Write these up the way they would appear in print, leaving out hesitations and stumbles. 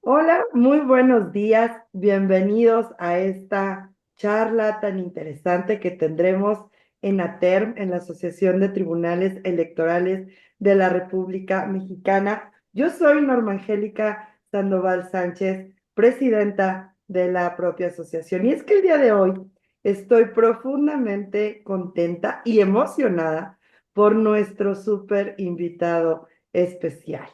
Hola, muy buenos días. Bienvenidos a esta charla tan interesante que tendremos en ATERM, en la Asociación de Tribunales Electorales de la República Mexicana. Yo soy Norma Angélica Sandoval Sánchez, presidenta de la propia asociación. Y es que el día de hoy estoy profundamente contenta y emocionada por nuestro súper invitado especial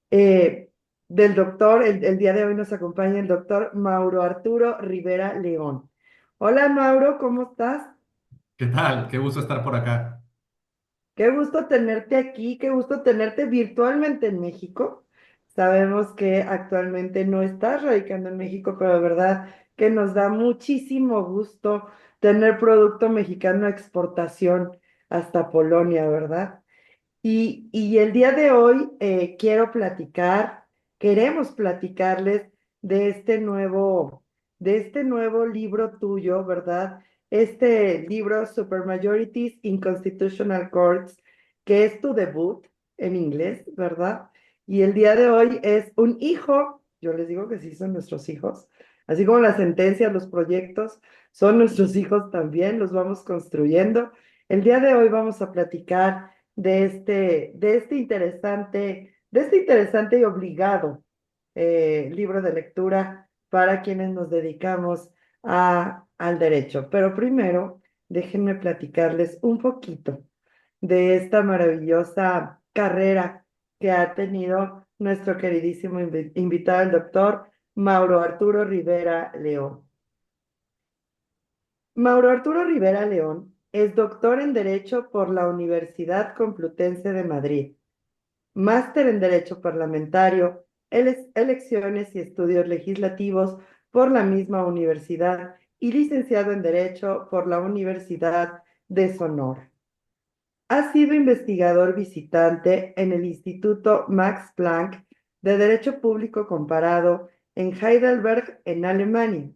eh, del doctor, el día de hoy nos acompaña el doctor Mauro Arturo Rivera León. Hola Mauro, ¿cómo estás? ¿Qué tal? Qué gusto estar por acá. Qué gusto tenerte aquí, qué gusto tenerte virtualmente en México. Sabemos que actualmente no estás radicando en México, pero de verdad que nos da muchísimo gusto tener producto mexicano a exportación hasta Polonia, ¿verdad? Y el día de hoy queremos platicarles de de este nuevo libro tuyo, ¿verdad? Este libro, Supermajorities in Constitutional Courts, que es tu debut en inglés, ¿verdad? Y el día de hoy es un hijo, yo les digo que sí son nuestros hijos, así como las sentencias, los proyectos, son nuestros hijos también, los vamos construyendo. El día de hoy vamos a platicar de este interesante y obligado libro de lectura para quienes nos dedicamos al derecho. Pero primero, déjenme platicarles un poquito de esta maravillosa carrera que ha tenido nuestro queridísimo invitado, el doctor Mauro Arturo Rivera León. Mauro Arturo Rivera León es doctor en Derecho por la Universidad Complutense de Madrid, máster en Derecho Parlamentario, Elecciones y Estudios Legislativos por la misma universidad y licenciado en Derecho por la Universidad de Sonora. Ha sido investigador visitante en el Instituto Max Planck de Derecho Público Comparado en Heidelberg, en Alemania,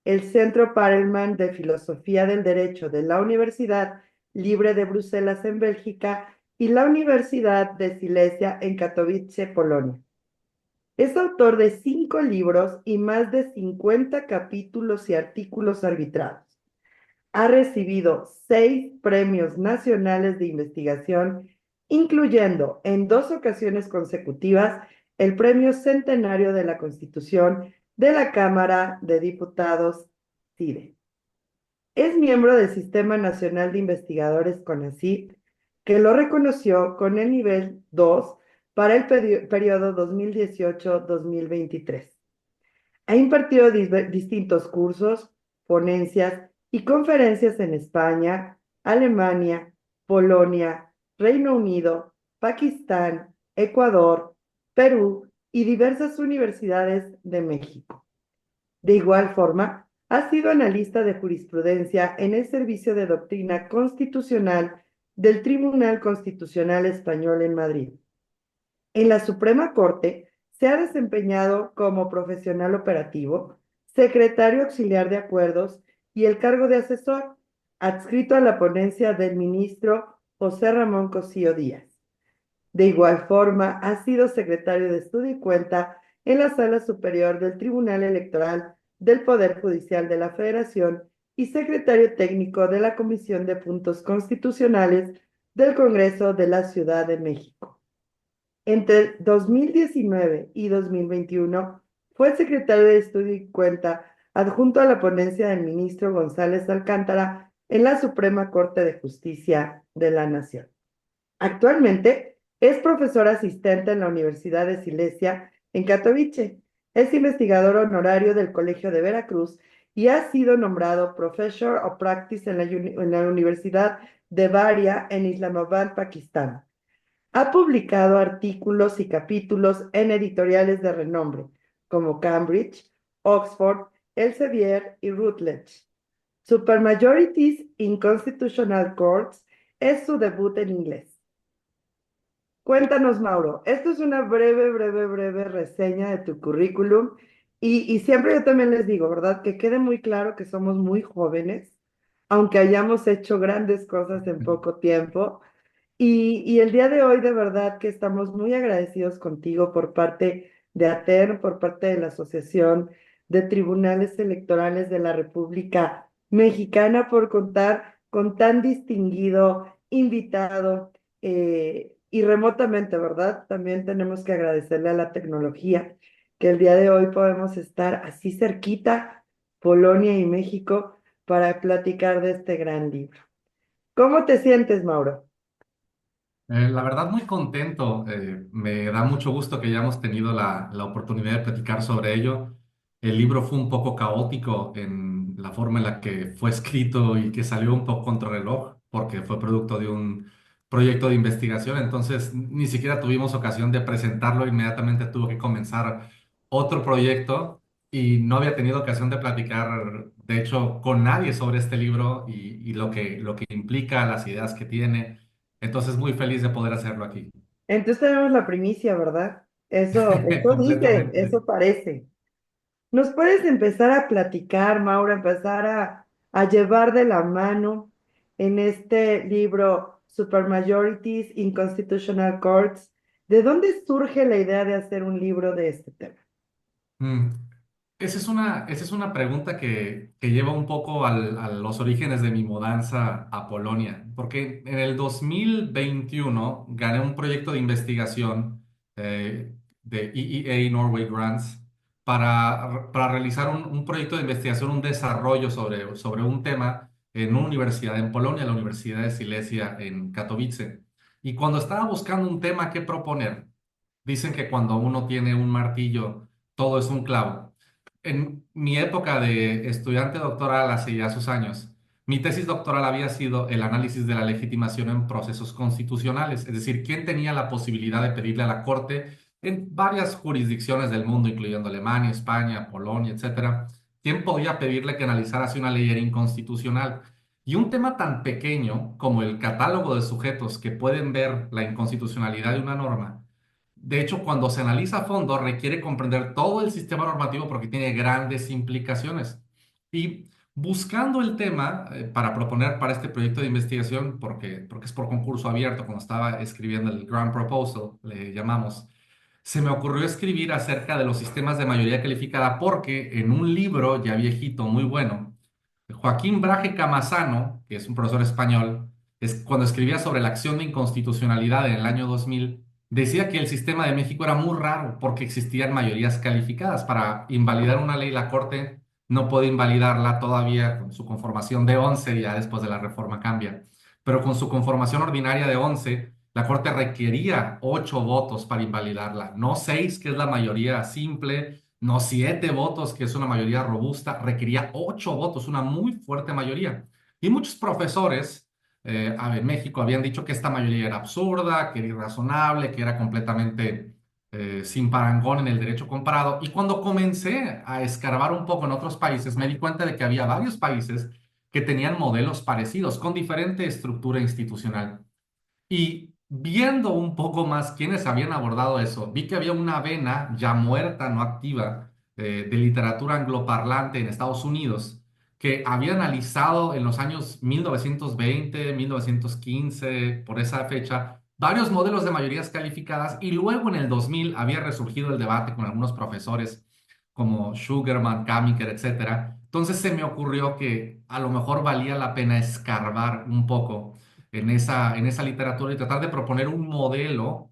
el Centro Parelman de Filosofía del Derecho de la Universidad Libre de Bruselas en Bélgica y la Universidad de Silesia en Katowice, Polonia. Es autor de 5 libros y más de 50 capítulos y artículos arbitrados. Ha recibido 6 premios nacionales de investigación, incluyendo en 2 ocasiones consecutivas el Premio Centenario de la Constitución de la Cámara de Diputados, CIDE. Es miembro del Sistema Nacional de Investigadores CONACYT, que lo reconoció con el nivel 2 para el periodo 2018-2023. Ha impartido distintos cursos, ponencias y conferencias en España, Alemania, Polonia, Reino Unido, Pakistán, Ecuador, Perú y diversas universidades de México. De igual forma, ha sido analista de jurisprudencia en el Servicio de Doctrina Constitucional del Tribunal Constitucional Español en Madrid. En la Suprema Corte se ha desempeñado como profesional operativo, secretario auxiliar de acuerdos y el cargo de asesor, adscrito a la ponencia del ministro José Ramón Cosío Díaz. De igual forma, ha sido secretario de Estudio y Cuenta en la Sala Superior del Tribunal Electoral del Poder Judicial de la Federación y secretario técnico de la Comisión de Puntos Constitucionales del Congreso de la Ciudad de México. Entre 2019 y 2021 fue secretario de Estudio y Cuenta adjunto a la ponencia del ministro González Alcántara en la Suprema Corte de Justicia de la Nación. Actualmente es profesor asistente en la Universidad de Silesia en Katowice. Es investigador honorario del Colegio de Veracruz y ha sido nombrado Professor of Practice en la Universidad de Varia en Islamabad, Pakistán. Ha publicado artículos y capítulos en editoriales de renombre como Cambridge, Oxford, Elsevier y Routledge. Supermajorities in Constitutional Courts es su debut en inglés. Cuéntanos, Mauro. Esto es una breve reseña de tu currículum y siempre yo también les digo, ¿verdad? Que quede muy claro que somos muy jóvenes, aunque hayamos hecho grandes cosas en poco tiempo. Y el día de hoy, de verdad que estamos muy agradecidos contigo por parte de ATER por parte de la Asociación de Tribunales Electorales de la República Mexicana por contar con tan distinguido invitado y remotamente, ¿verdad? También tenemos que agradecerle a la tecnología que el día de hoy podemos estar así cerquita, Polonia y México, para platicar de este gran libro. ¿Cómo te sientes, Mauro? La verdad, muy contento. Me da mucho gusto que hayamos tenido la oportunidad de platicar sobre ello. El libro fue un poco caótico en la forma en la que fue escrito y que salió un poco contrarreloj, porque fue producto de un proyecto de investigación. Entonces, ni siquiera tuvimos ocasión de presentarlo. Inmediatamente tuvo que comenzar otro proyecto y no había tenido ocasión de platicar, de hecho, con nadie sobre este libro y lo que implica, las ideas que tiene. Entonces, muy feliz de poder hacerlo aquí. Entonces tenemos la primicia, ¿verdad? Eso dice, Completamente. eso parece. ¿Nos puedes empezar a platicar, Maura, empezar a llevar de la mano en este libro Supermajorities in Constitutional Courts? ¿De dónde surge la idea de hacer un libro de este tema? Mm. Esa es una pregunta que lleva un poco a los orígenes de mi mudanza a Polonia, porque en el 2021 gané un proyecto de investigación de EEA Norway Grants para realizar un proyecto de investigación, un desarrollo sobre un tema en una universidad en Polonia, la Universidad de Silesia en Katowice. Y cuando estaba buscando un tema que proponer, dicen que cuando uno tiene un martillo, todo es un clavo. En mi época de estudiante doctoral, hace ya sus años, mi tesis doctoral había sido el análisis de la legitimación en procesos constitucionales, es decir, quién tenía la posibilidad de pedirle a la Corte en varias jurisdicciones del mundo, incluyendo Alemania, España, Polonia, etcétera, quién podía pedirle que analizara si una ley era inconstitucional. Y un tema tan pequeño como el catálogo de sujetos que pueden ver la inconstitucionalidad de una norma, de hecho, cuando se analiza a fondo, requiere comprender todo el sistema normativo porque tiene grandes implicaciones. Y buscando el tema para proponer para este proyecto de investigación, porque es por concurso abierto, cuando estaba escribiendo el Grant Proposal, le llamamos, se me ocurrió escribir acerca de los sistemas de mayoría calificada porque en un libro ya viejito, muy bueno, Joaquín Braje Camasano, que es un profesor español, cuando escribía sobre la acción de inconstitucionalidad en el año 2000, decía que el sistema de México era muy raro porque existían mayorías calificadas. Para invalidar una ley, la Corte no puede invalidarla todavía con su conformación de 11, ya después de la reforma cambia. Pero con su conformación ordinaria de 11, la Corte requería 8 votos para invalidarla, no 6, que es la mayoría simple, no 7 votos, que es una mayoría robusta, requería 8 votos, una muy fuerte mayoría. Y muchos profesores en México habían dicho que esta mayoría era absurda, que era irrazonable, que era completamente sin parangón en el derecho comparado. Y cuando comencé a escarbar un poco en otros países, me di cuenta de que había varios países que tenían modelos parecidos, con diferente estructura institucional. Y viendo un poco más quiénes habían abordado eso, vi que había una vena ya muerta, no activa, de literatura angloparlante en Estados Unidos, que había analizado en los años 1920, 1915, por esa fecha, varios modelos de mayorías calificadas y luego en el 2000 había resurgido el debate con algunos profesores como Sugarman, Kamiker, etcétera. Entonces se me ocurrió que a lo mejor valía la pena escarbar un poco en esa literatura y tratar de proponer un modelo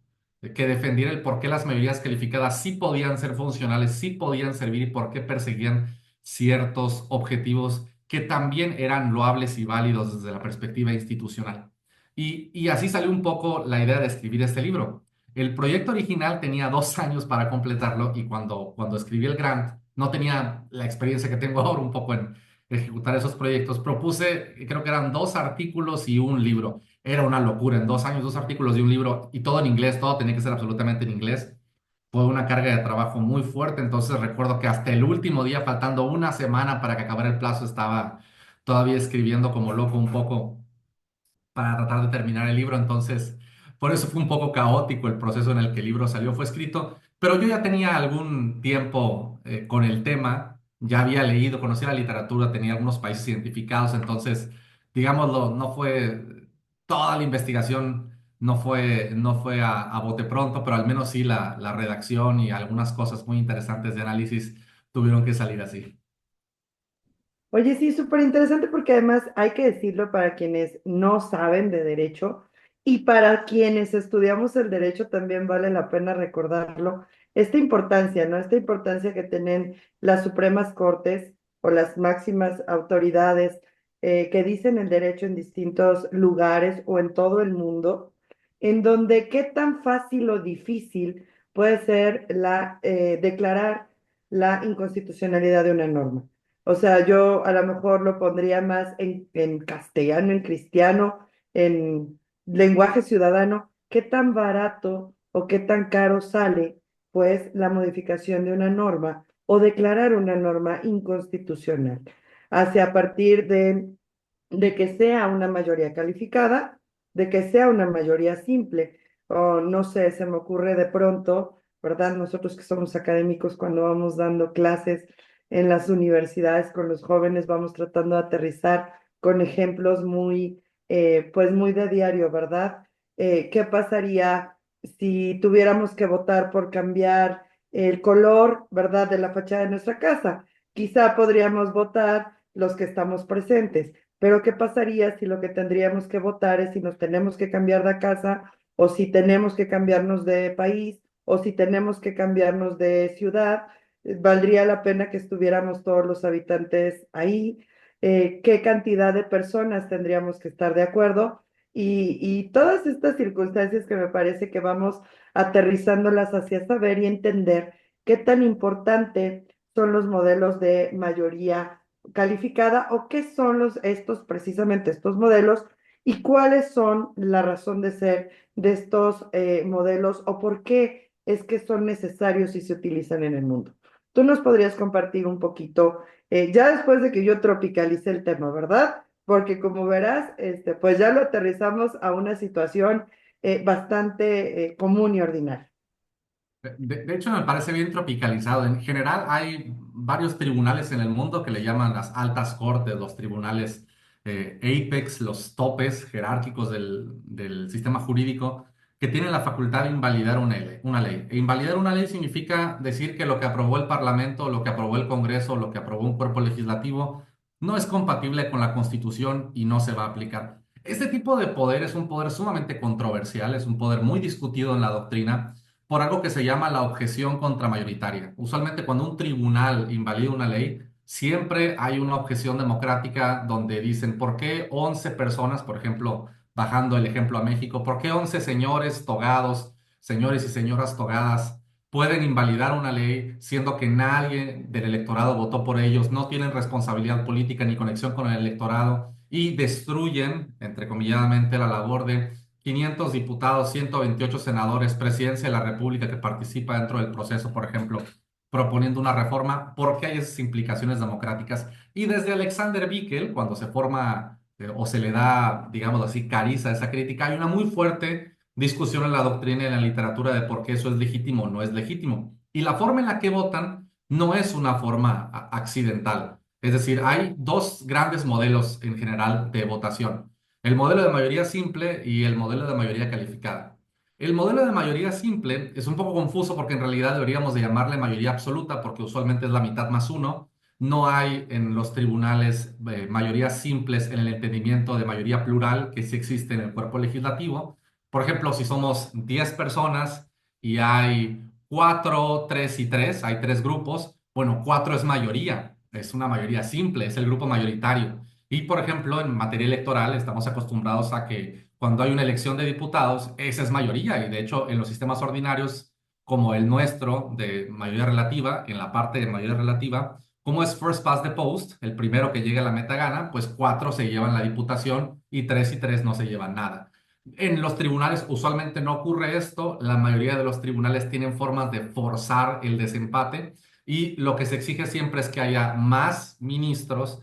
que defendiera el por qué las mayorías calificadas sí podían ser funcionales, sí podían servir y por qué perseguían ciertos objetivos que también eran loables y válidos desde la perspectiva institucional. Y así salió un poco la idea de escribir este libro. El proyecto original tenía 2 años para completarlo y cuando escribí el grant no tenía la experiencia que tengo ahora un poco en ejecutar esos proyectos. Propuse, creo que eran 2 artículos y un libro. Era una locura, en 2 años, 2 artículos y un libro, y todo en inglés, todo tenía que ser absolutamente en inglés. Fue una carga de trabajo muy fuerte, entonces recuerdo que hasta el último día, faltando una semana para que acabara el plazo, estaba todavía escribiendo como loco un poco para tratar de terminar el libro. Entonces, por eso fue un poco caótico el proceso en el que el libro salió, fue escrito, pero yo ya tenía algún tiempo con el tema, ya había leído, conocía la literatura, tenía algunos países identificados, entonces, digámoslo, no fue toda la investigación no fue a bote pronto, pero al menos sí la redacción y algunas cosas muy interesantes de análisis tuvieron que salir así. Oye, sí, súper interesante porque además hay que decirlo para quienes no saben de derecho y para quienes estudiamos el derecho también vale la pena recordarlo, esta importancia, ¿no? Esta importancia que tienen las Supremas Cortes o las máximas autoridades que dicen el derecho en distintos lugares o en todo el mundo, en donde qué tan fácil o difícil puede ser declarar la inconstitucionalidad de una norma. O sea, yo a lo mejor lo pondría más en castellano, en cristiano, en lenguaje ciudadano. ¿Qué tan barato o qué tan caro sale, pues, la modificación de una norma o declarar una norma inconstitucional? Hacia a partir de que sea una mayoría calificada, de que sea una mayoría simple, o no sé, se me ocurre de pronto, ¿verdad? Nosotros que somos académicos cuando vamos dando clases en las universidades con los jóvenes, vamos tratando de aterrizar con ejemplos pues muy de diario, ¿verdad? ¿Qué pasaría si tuviéramos que votar por cambiar el color, ¿verdad?, de la fachada de nuestra casa? Quizá podríamos votar los que estamos presentes, pero ¿qué pasaría si lo que tendríamos que votar es si nos tenemos que cambiar de casa o si tenemos que cambiarnos de país o si tenemos que cambiarnos de ciudad? ¿Valdría la pena que estuviéramos todos los habitantes ahí? ¿Qué cantidad de personas tendríamos que estar de acuerdo? Y todas estas circunstancias que me parece que vamos aterrizándolas hacia saber y entender qué tan importante son los modelos de mayoría calificada o qué son precisamente estos modelos y cuáles son la razón de ser de estos modelos o por qué es que son necesarios y se utilizan en el mundo. Tú nos podrías compartir un poquito, ya después de que yo tropicalicé el tema, ¿verdad? Porque como verás, pues ya lo aterrizamos a una situación bastante común y ordinaria. De hecho, me parece bien tropicalizado. En general, hay varios tribunales en el mundo que le llaman las altas cortes, los tribunales apex, los topes jerárquicos del sistema jurídico, que tienen la facultad de invalidar una ley. E invalidar una ley significa decir que lo que aprobó el Parlamento, lo que aprobó el Congreso, lo que aprobó un cuerpo legislativo, no es compatible con la Constitución y no se va a aplicar. Este tipo de poder es un poder sumamente controversial, es un poder muy discutido en la doctrina por algo que se llama la objeción contramayoritaria. Usualmente cuando un tribunal invalida una ley, siempre hay una objeción democrática donde dicen, ¿por qué 11 personas, por ejemplo, bajando el ejemplo a México, ¿por qué 11 señores togados, señores y señoras togadas, pueden invalidar una ley siendo que nadie del electorado votó por ellos, no tienen responsabilidad política ni conexión con el electorado y destruyen, entrecomilladamente, la labor de 500 diputados, 128 senadores, presidencia de la República que participa dentro del proceso, por ejemplo, proponiendo una reforma, porque hay esas implicaciones democráticas? Y desde Alexander Bickel, cuando se forma o se le da, digamos así, cariz a esa crítica, hay una muy fuerte discusión en la doctrina y en la literatura de por qué eso es legítimo o no es legítimo. Y la forma en la que votan no es una forma accidental. Es decir, hay dos grandes modelos en general de votación: el modelo de mayoría simple y el modelo de mayoría calificada. El modelo de mayoría simple es un poco confuso porque en realidad deberíamos de llamarle mayoría absoluta porque usualmente es la mitad más uno. No hay en los tribunales mayorías simples en el entendimiento de mayoría plural que sí existe en el cuerpo legislativo. Por ejemplo, si somos 10 personas y hay 4, 3 y 3, hay tres grupos, bueno, 4 es mayoría, es una mayoría simple, es el grupo mayoritario. Y, por ejemplo, en materia electoral estamos acostumbrados a que cuando hay una elección de diputados, esa es mayoría. Y de hecho, en los sistemas ordinarios, como el nuestro de mayoría relativa, en la parte de mayoría relativa, como es first past the post, el primero que llegue a la meta gana, pues 4 se llevan la diputación y 3 no se llevan nada. En los tribunales usualmente no ocurre esto. La mayoría de los tribunales tienen formas de forzar el desempate y lo que se exige siempre es que haya más ministros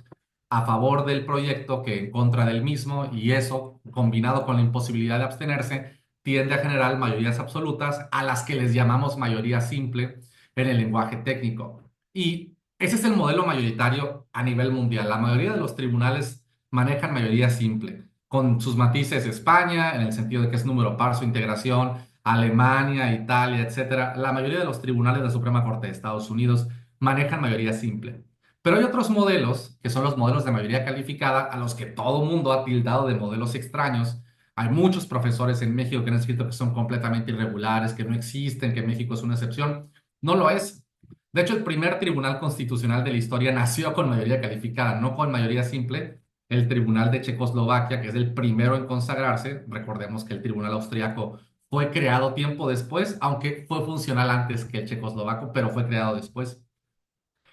a favor del proyecto que en contra del mismo, y eso, combinado con la imposibilidad de abstenerse, tiende a generar mayorías absolutas a las que les llamamos mayoría simple en el lenguaje técnico. Y ese es el modelo mayoritario a nivel mundial. La mayoría de los tribunales manejan mayoría simple. con sus matices España, en el sentido de que es número par su integración, Alemania, Italia, etcétera. La mayoría de los tribunales de la Suprema Corte de Estados Unidos manejan mayoría simple. Pero hay otros modelos, que son los modelos de mayoría calificada, a los que todo mundo ha tildado de modelos extraños. Hay muchos profesores en México que han escrito que son completamente irregulares, que no existen, que México es una excepción. No lo es. De hecho, el primer tribunal constitucional de la historia nació con mayoría calificada, no con mayoría simple. El Tribunal de Checoslovaquia, que es el primero en consagrarse, recordemos que el Tribunal Austriaco fue creado tiempo después, aunque fue funcional antes que el checoslovaco, pero fue creado después.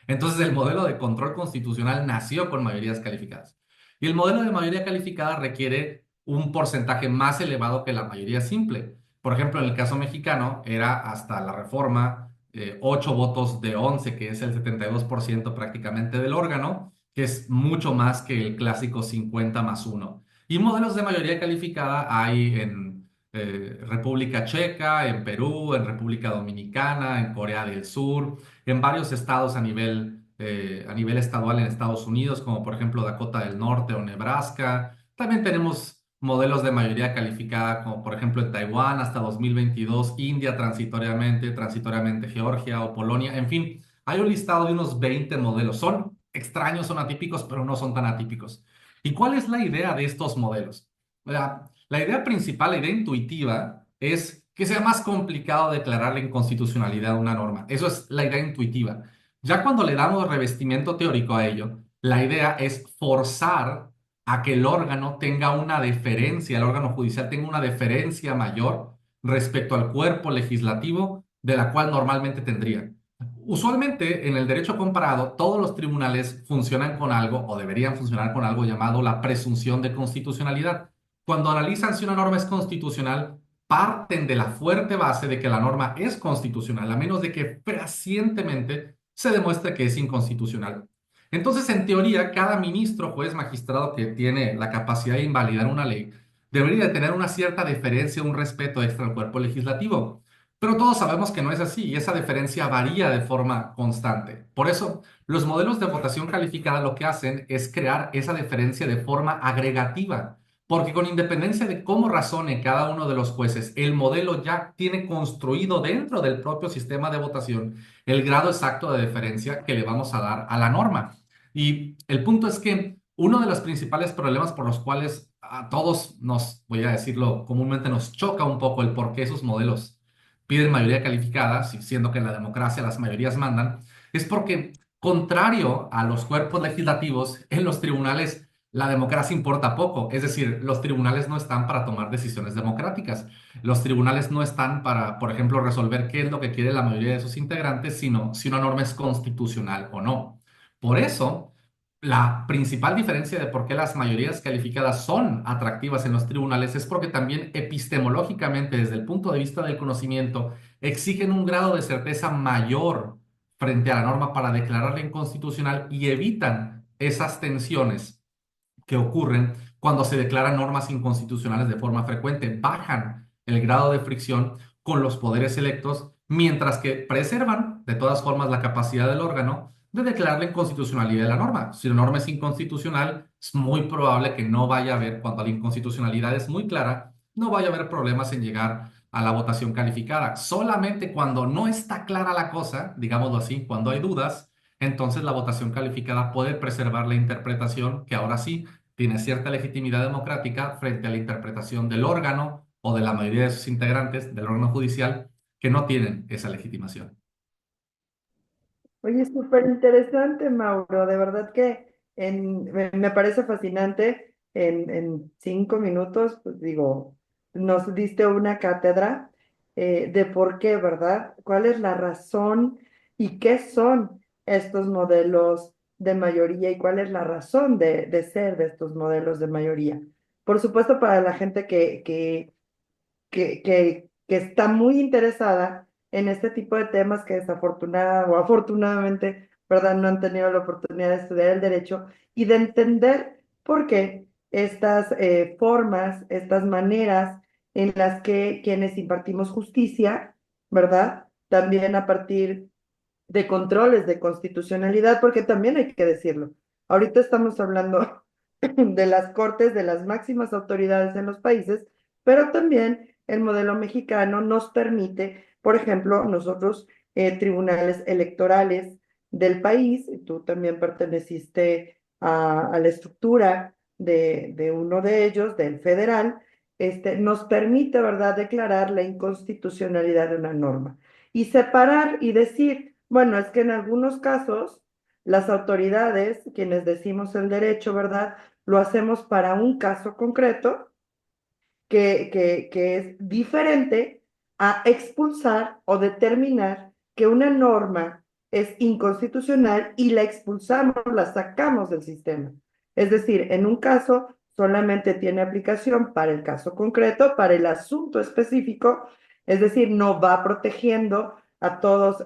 Entonces, el modelo de control constitucional nació con mayorías calificadas. Y el modelo de mayoría calificada requiere un porcentaje más elevado que la mayoría simple. Por ejemplo, en el caso mexicano, era hasta la reforma 8 votos de 11, que es el 72% prácticamente del órgano, que es mucho más que el clásico 50 más uno. Y modelos de mayoría calificada hay en República Checa, en Perú, en República Dominicana, en Corea del Sur, en varios estados a nivel estadual en Estados Unidos, como por ejemplo Dakota del Norte o Nebraska. También tenemos modelos de mayoría calificada, como por ejemplo en Taiwán hasta 2022, India transitoriamente Georgia o Polonia. En fin, hay un listado de unos 20 modelos. Son extraños, son atípicos, pero no son tan atípicos. ¿Y cuál es la idea de estos modelos? La idea principal, la idea intuitiva, es que sea más complicado declarar la inconstitucionalidad de una norma. Eso es la idea intuitiva. Ya cuando le damos revestimiento teórico a ello, la idea es forzar a que el órgano tenga una deferencia, el órgano judicial tenga una deferencia mayor respecto al cuerpo legislativo de la cual normalmente tendría. Usualmente en el derecho comparado, todos los tribunales funcionan con algo o deberían funcionar con algo llamado la presunción de constitucionalidad. Cuando analizan si una norma es constitucional, parten de la fuerte base de que la norma es constitucional, a menos de que fehacientemente se demuestre que es inconstitucional. Entonces, en teoría, cada ministro, juez, magistrado que tiene la capacidad de invalidar una ley debería de tener una cierta deferencia, un respeto extra al cuerpo legislativo. Pero todos sabemos que no es así y esa deferencia varía de forma constante. Por eso, los modelos de votación calificada lo que hacen es crear esa deferencia de forma agregativa, porque con independencia de cómo razone cada uno de los jueces, el modelo ya tiene construido dentro del propio sistema de votación el grado exacto de deferencia que le vamos a dar a la norma. Y el punto es que uno de los principales problemas por los cuales a todos nos, voy a decirlo comúnmente, nos choca un poco el por qué esos modelos piden mayoría calificada, siendo que en la democracia las mayorías mandan, es porque, contrario a los cuerpos legislativos, en los tribunales la democracia importa poco. Es decir, los tribunales no están para tomar decisiones democráticas. Los tribunales no están para, por ejemplo, resolver qué es lo que quiere la mayoría de sus integrantes, sino si una norma es constitucional o no. Por eso, la principal diferencia de por qué las mayorías calificadas son atractivas en los tribunales es porque también epistemológicamente, desde el punto de vista del conocimiento, exigen un grado de certeza mayor frente a la norma para declararla inconstitucional y evitan esas tensiones que ocurren cuando se declaran normas inconstitucionales de forma frecuente. Bajan el grado de fricción con los poderes electos, mientras que preservan de todas formas la capacidad del órgano de declarar la inconstitucionalidad de la norma. Si la norma es inconstitucional, es muy probable que no vaya a haber, cuando la inconstitucionalidad es muy clara, no vaya a haber problemas en llegar a la votación calificada. Solamente cuando no está clara la cosa, digámoslo así, cuando hay dudas, entonces la votación calificada puede preservar la interpretación que ahora sí tiene cierta legitimidad democrática frente a la interpretación del órgano o de la mayoría de sus integrantes del órgano judicial que no tienen esa legitimación. Oye, súper interesante, Mauro. De verdad que me parece fascinante. En 5 minutos, pues digo, nos diste una cátedra de por qué, ¿verdad? ¿Cuál es la razón y qué son estos modelos de mayoría y cuál es la razón de ser de estos modelos de mayoría? Por supuesto, para la gente que está muy interesada en este tipo de temas que desafortunada o afortunadamente, ¿verdad? No han tenido la oportunidad de estudiar el derecho y de entender por qué estas formas, estas maneras en las que quienes impartimos justicia, ¿verdad? También a partir de controles de constitucionalidad, porque también hay que decirlo. Ahorita estamos hablando de las cortes, de las máximas autoridades en los países, pero también el modelo mexicano nos permite, por ejemplo, nosotros, tribunales electorales del país, y tú también perteneciste a la estructura de uno de ellos, del federal, nos permite, ¿verdad?, declarar la inconstitucionalidad de una norma y separar y decir, bueno, es que en algunos casos las autoridades, quienes decimos el derecho, ¿verdad?, lo hacemos para un caso concreto que es diferente a expulsar o determinar que una norma es inconstitucional y la expulsamos, la sacamos del sistema. Es decir, en un caso solamente tiene aplicación para el caso concreto, para el asunto específico, es decir, no va protegiendo a todos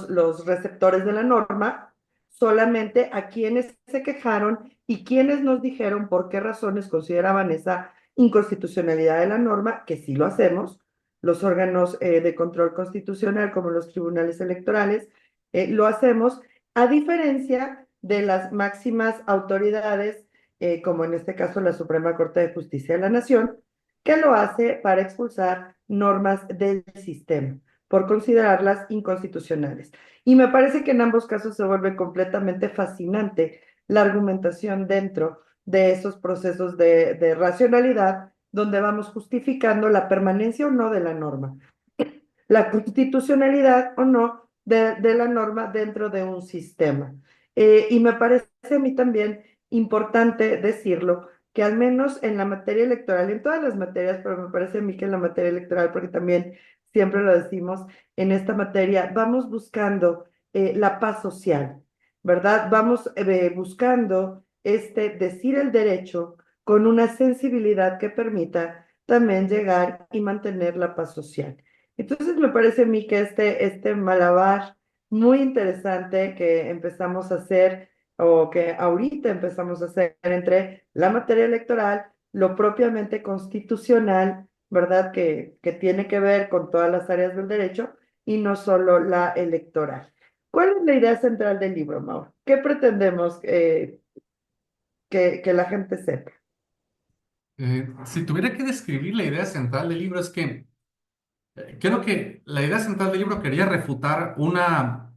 los receptores de la norma, solamente a quienes se quejaron y quienes nos dijeron por qué razones consideraban esa inconstitucionalidad de la norma, que sí lo hacemos, los órganos de control constitucional como los tribunales electorales, lo hacemos a diferencia de las máximas autoridades, como en este caso la Suprema Corte de Justicia de la Nación, que lo hace para expulsar normas del sistema por considerarlas inconstitucionales. Y me parece que en ambos casos se vuelve completamente fascinante la argumentación dentro de esos procesos de racionalidad donde vamos justificando la permanencia o no de la norma, la constitucionalidad o no de la norma dentro de un sistema. Y me parece a mí también importante decirlo, que al menos en la materia electoral, en todas las materias, pero me parece a mí que en la materia electoral, porque también siempre lo decimos, en esta materia vamos buscando la paz social, ¿verdad? Vamos buscando decir el derecho con una sensibilidad que permita también llegar y mantener la paz social. Entonces me parece a mí que este malabar muy interesante que empezamos a hacer o que ahorita empezamos a hacer entre la materia electoral, lo propiamente constitucional, ¿verdad? Que tiene que ver con todas las áreas del derecho y no solo la electoral. ¿Cuál es la idea central del libro, Mauro? ¿Qué pretendemos que la gente sepa? Si tuviera que describir la idea central del libro es que creo que la idea central del libro quería refutar una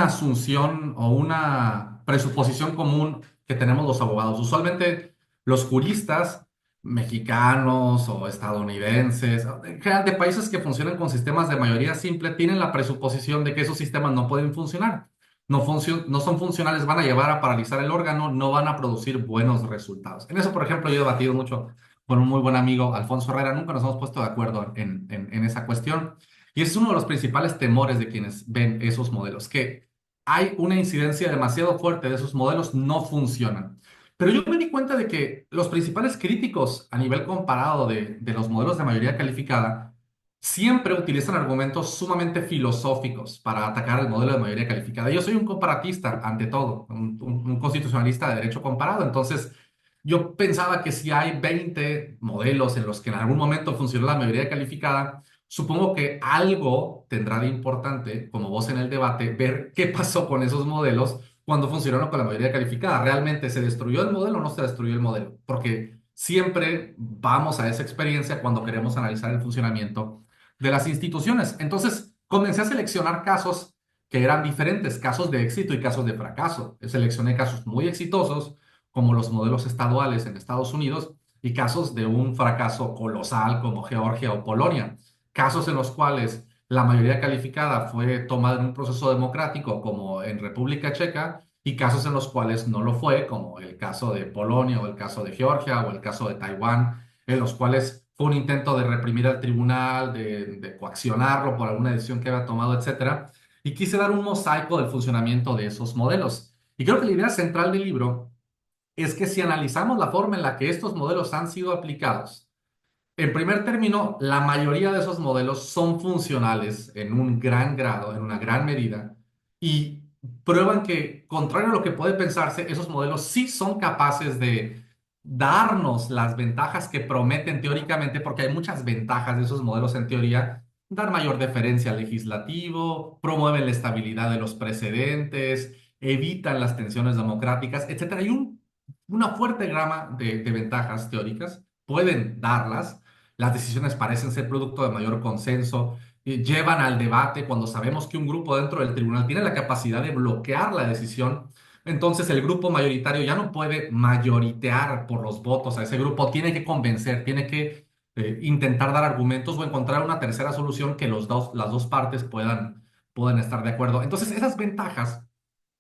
asunción o una presuposición común que tenemos los abogados. Usualmente los juristas mexicanos o estadounidenses, en general de países que funcionan con sistemas de mayoría simple, tienen la presuposición de que esos sistemas no pueden funcionar. No son funcionales, van a llevar a paralizar el órgano, no van a producir buenos resultados. En eso, por ejemplo, yo he debatido mucho con un muy buen amigo, Alfonso Herrera. Nunca nos hemos puesto de acuerdo en esa cuestión. Y ese es uno de los principales temores de quienes ven esos modelos, que hay una incidencia demasiado fuerte de esos modelos, no funcionan. Pero yo me di cuenta de que los principales críticos a nivel comparado de los modelos de mayoría calificada siempre utilizan argumentos sumamente filosóficos para atacar el modelo de mayoría calificada. Yo soy un comparatista, ante todo, un constitucionalista de derecho comparado. Entonces, yo pensaba que si hay 20 modelos en los que en algún momento funcionó la mayoría calificada, supongo que algo tendrá de importante, como vos en el debate, ver qué pasó con esos modelos cuando funcionaron con la mayoría calificada. ¿Realmente se destruyó el modelo o no se destruyó el modelo? Porque siempre vamos a esa experiencia cuando queremos analizar el funcionamiento de las instituciones. Entonces, comencé a seleccionar casos que eran diferentes, casos de éxito y casos de fracaso. Seleccioné casos muy exitosos, como los modelos estaduales en Estados Unidos, y casos de un fracaso colosal como Georgia o Polonia. Casos en los cuales la mayoría calificada fue tomada en un proceso democrático como en República Checa, y casos en los cuales no lo fue, como el caso de Polonia o el caso de Georgia o el caso de Taiwán, en los cuales fue un intento de reprimir al tribunal, de coaccionarlo por alguna decisión que había tomado, etcétera. Y quise dar un mosaico del funcionamiento de esos modelos. Y creo que la idea central del libro es que si analizamos la forma en la que estos modelos han sido aplicados, en primer término, la mayoría de esos modelos son funcionales en un gran grado, en una gran medida, y prueban que, contrario a lo que puede pensarse, esos modelos sí son capaces de darnos las ventajas que prometen teóricamente, porque hay muchas ventajas de esos modelos en teoría: dar mayor deferencia al legislativo, promueven la estabilidad de los precedentes, evitan las tensiones democráticas, etcétera. Hay un una fuerte gama de ventajas teóricas, pueden darlas, las decisiones parecen ser producto de mayor consenso, llevan al debate cuando sabemos que un grupo dentro del tribunal tiene la capacidad de bloquear la decisión. Entonces el grupo mayoritario ya no puede mayoritear por los votos a ese grupo, tiene que convencer, tiene que intentar dar argumentos o encontrar una tercera solución que las dos partes puedan estar de acuerdo. Entonces esas ventajas,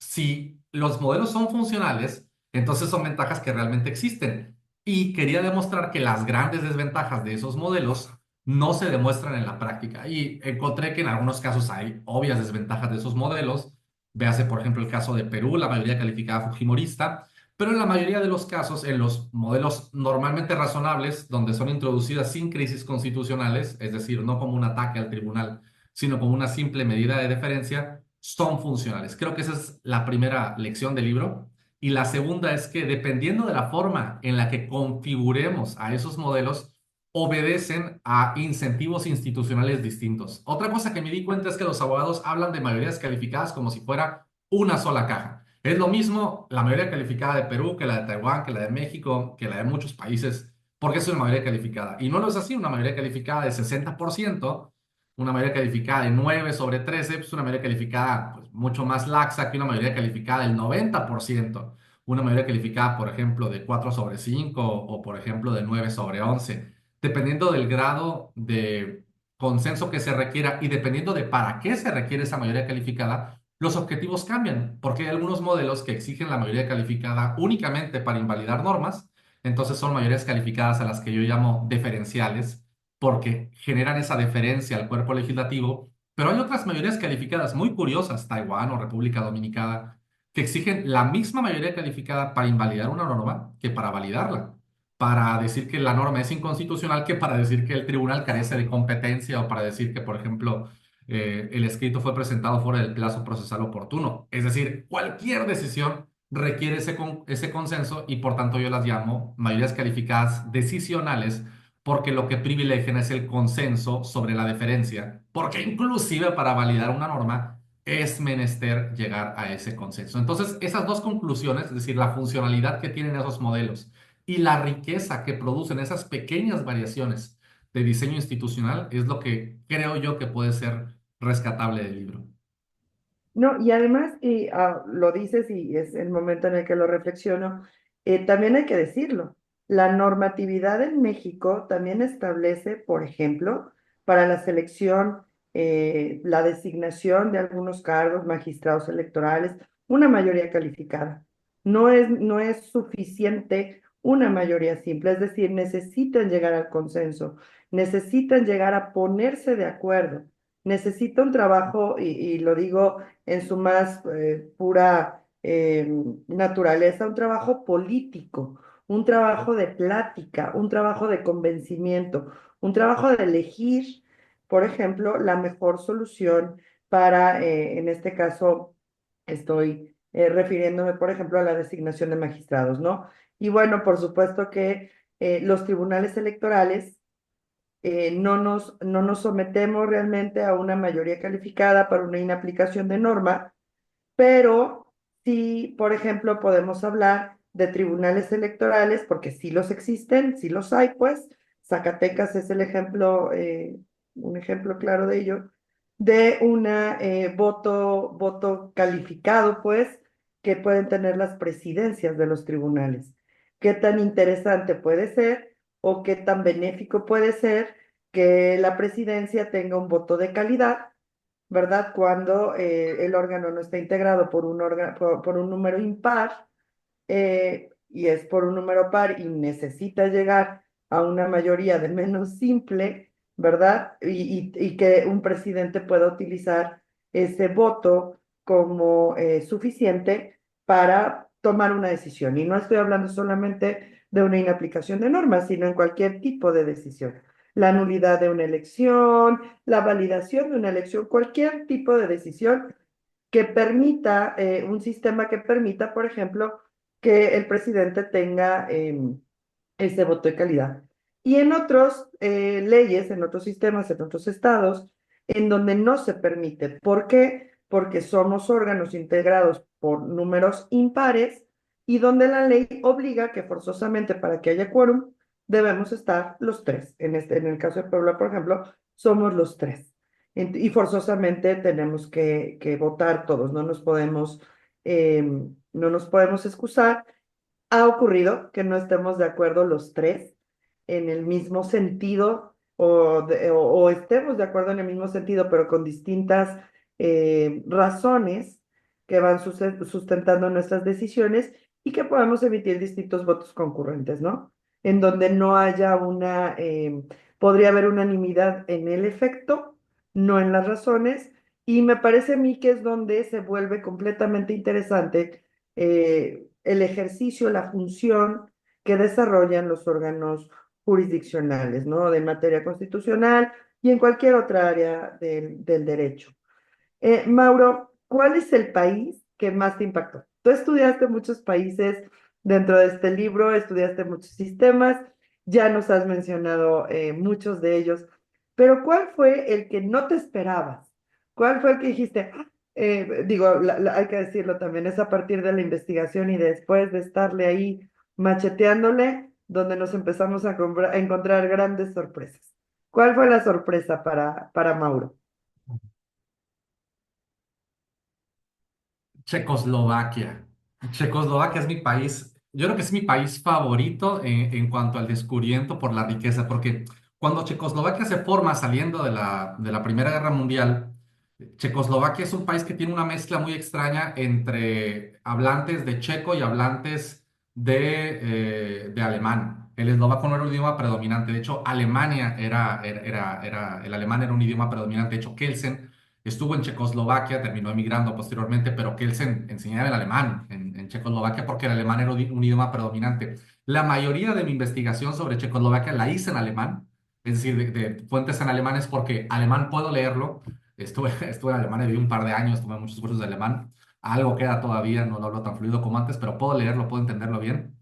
si los modelos son funcionales, entonces son ventajas que realmente existen. Y quería demostrar que las grandes desventajas de esos modelos no se demuestran en la práctica. Y encontré que en algunos casos hay obvias desventajas de esos modelos. Véase, por ejemplo, el caso de Perú, la mayoría calificada fujimorista, pero en la mayoría de los casos, en los modelos normalmente razonables, donde son introducidas sin crisis constitucionales, es decir, no como un ataque al tribunal, sino como una simple medida de deferencia, son funcionales. Creo que esa es la primera lección del libro. Y la segunda es que dependiendo de la forma en la que configuremos a esos modelos, obedecen a incentivos institucionales distintos. Otra cosa que me di cuenta es que los abogados hablan de mayorías calificadas como si fuera una sola caja. Es lo mismo la mayoría calificada de Perú que la de Taiwán, que la de México, que la de muchos países, porque es una mayoría calificada. Y no lo es así, una mayoría calificada de 60%, una mayoría calificada de 9 sobre 13, pues una mayoría calificada pues, mucho más laxa que una mayoría calificada del 90%, una mayoría calificada, por ejemplo, de 4 sobre 5 o, por ejemplo, de 9 sobre 11. Dependiendo del grado de consenso que se requiera y dependiendo de para qué se requiere esa mayoría calificada, los objetivos cambian, porque hay algunos modelos que exigen la mayoría calificada únicamente para invalidar normas, entonces son mayorías calificadas a las que yo llamo deferenciales porque generan esa deferencia al cuerpo legislativo, pero hay otras mayorías calificadas muy curiosas, Taiwán o República Dominicana, que exigen la misma mayoría calificada para invalidar una norma que para validarla, para decir que la norma es inconstitucional que para decir que el tribunal carece de competencia o para decir que, por ejemplo, el escrito fue presentado fuera del plazo procesal oportuno. Es decir, cualquier decisión requiere ese consenso y por tanto yo las llamo mayorías calificadas decisionales porque lo que privilegian es el consenso sobre la deferencia, porque inclusive para validar una norma es menester llegar a ese consenso. Entonces, esas dos conclusiones, es decir, la funcionalidad que tienen esos modelos y la riqueza que producen esas pequeñas variaciones de diseño institucional, es lo que creo yo que puede ser rescatable del libro. No, y además, y lo dices y es el momento en el que lo reflexiono, también hay que decirlo, la normatividad en México también establece, por ejemplo, para la selección, la designación de algunos cargos, magistrados electorales, una mayoría calificada. No es suficiente una mayoría simple, es decir, necesitan llegar al consenso, necesitan llegar a ponerse de acuerdo, necesita un trabajo, y lo digo en su más pura naturaleza, un trabajo político, un trabajo de plática, un trabajo de convencimiento, un trabajo de elegir, por ejemplo, la mejor solución para, en este caso, estoy refiriéndome, por ejemplo, a la designación de magistrados, ¿no? Y bueno, por supuesto que los tribunales electorales no nos sometemos realmente a una mayoría calificada para una inaplicación de norma, pero sí, por ejemplo, podemos hablar de tribunales electorales, porque sí los existen, sí los hay, pues. Zacatecas es el ejemplo, un ejemplo claro de ello, de una voto calificado, pues, que pueden tener las presidencias de los tribunales. ¿Qué tan interesante puede ser o qué tan benéfico puede ser que la presidencia tenga un voto de calidad, ¿verdad? Cuando el órgano no está integrado por un número impar, y es por un número par y necesita llegar a una mayoría de menos simple, ¿verdad? Y que un presidente pueda utilizar ese voto como suficiente para tomar una decisión. Y no estoy hablando solamente de una inaplicación de normas, sino en cualquier tipo de decisión. La nulidad de una elección, la validación de una elección, cualquier tipo de decisión que permita, un sistema que permita, por ejemplo, que el presidente tenga ese voto de calidad. Y en otras leyes, en otros sistemas, en otros estados, en donde no se permite. ¿Por qué? Porque somos órganos integrados por números impares y donde la ley obliga que forzosamente para que haya quórum debemos estar los tres. En el caso de Puebla, por ejemplo, somos los tres. Y forzosamente tenemos que votar todos, no nos podemos excusar. Ha ocurrido que no estemos de acuerdo los tres en el mismo sentido o estemos de acuerdo en el mismo sentido, pero con distintas razones que van sustentando nuestras decisiones y que podemos emitir distintos votos concurrentes, ¿no? En donde no haya podría haber unanimidad en el efecto, no en las razones, y me parece a mí que es donde se vuelve completamente interesante el ejercicio, la función que desarrollan los órganos jurisdiccionales, ¿no? De materia constitucional y en cualquier otra área del derecho. Mauro, ¿cuál es el país que más te impactó? Tú estudiaste muchos países dentro de este libro, estudiaste muchos sistemas, ya nos has mencionado muchos de ellos, pero ¿cuál fue el que no te esperabas? ¿Cuál fue el que dijiste? Digo, hay que decirlo también, es a partir de la investigación y después de estarle ahí macheteándole, donde nos empezamos a encontrar grandes sorpresas. ¿Cuál fue la sorpresa para Mauro? Checoslovaquia. Checoslovaquia es mi país, yo creo que es mi país favorito en cuanto al descubrimiento por la riqueza, porque cuando Checoslovaquia se forma saliendo de la Primera Guerra Mundial, Checoslovaquia es un país que tiene una mezcla muy extraña entre hablantes de checo y hablantes de alemán. El eslovaco no era un idioma predominante, de hecho, Alemania el alemán era un idioma predominante, de hecho, Kelsen estuvo en Checoslovaquia, terminó emigrando posteriormente, pero Kelsen enseñaba el alemán en Checoslovaquia porque el alemán era un idioma predominante. La mayoría de mi investigación sobre Checoslovaquia la hice en alemán, es decir, de fuentes en alemán es porque alemán puedo leerlo. Estuve en Alemania, viví un par de años, tuve muchos cursos de alemán. Algo queda todavía, no lo hablo tan fluido como antes, pero puedo leerlo, puedo entenderlo bien.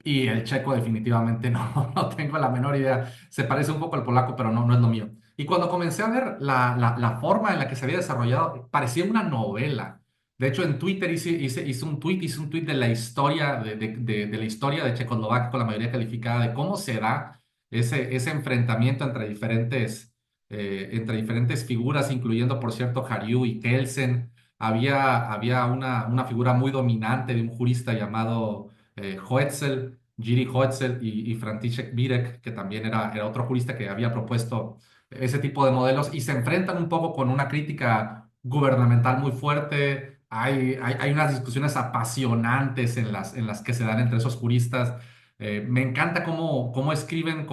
Y el checo definitivamente no, no tengo la menor idea. Se parece un poco al polaco, pero no, no es lo mío. Y cuando comencé a ver la forma en la que se había desarrollado, parecía una novela. De hecho, en Twitter hice un tweet de la historia de la historia de Checoslovaquia con la mayoría calificada, de cómo se da ese enfrentamiento entre diferentes figuras, incluyendo, por cierto, Hariu y Kelsen. Había una figura muy dominante de un jurista llamado Hoetzel, Giri Hoetzel y František Birek, que también era otro jurista que había propuesto ese tipo de modelos y se enfrentan un poco con una crítica gubernamental muy fuerte. Hay unas discusiones apasionantes en las que se dan entre esos juristas. Me encanta cómo escriben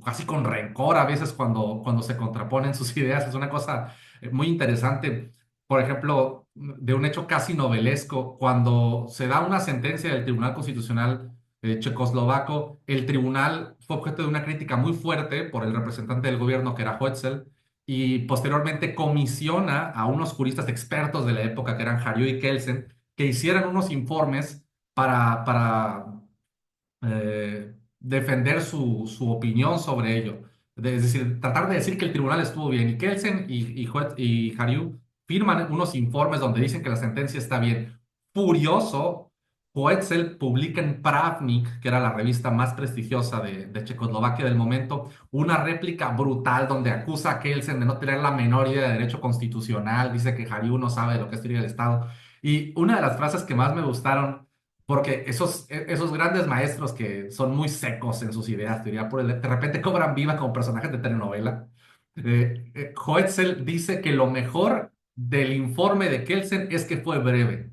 casi con rencor a veces cuando se contraponen sus ideas. Es una cosa muy interesante. Por ejemplo, de un hecho casi novelesco, cuando se da una sentencia del Tribunal Constitucional checoslovaco, el tribunal fue objeto de una crítica muy fuerte por el representante del gobierno, que era Hoetzel, y posteriormente comisiona a unos juristas expertos de la época, que eran Hariu y Kelsen, que hicieran unos informes para defender su opinión sobre ello. Es decir, tratar de decir que el tribunal estuvo bien. Y Kelsen y Hariu firman unos informes donde dicen que la sentencia está bien. Furioso, Poetzel publica en Pravnik, que era la revista más prestigiosa de Checoslovaquia del momento, una réplica brutal donde acusa a Kelsen de no tener la menor idea de derecho constitucional, dice que Hariu no sabe de lo que es teoría del Estado. Y una de las frases que más me gustaron, porque esos grandes maestros que son muy secos en sus ideas, teoría de repente cobran viva como personajes de telenovela. Hoetzel dice que lo mejor del informe de Kelsen es que fue breve.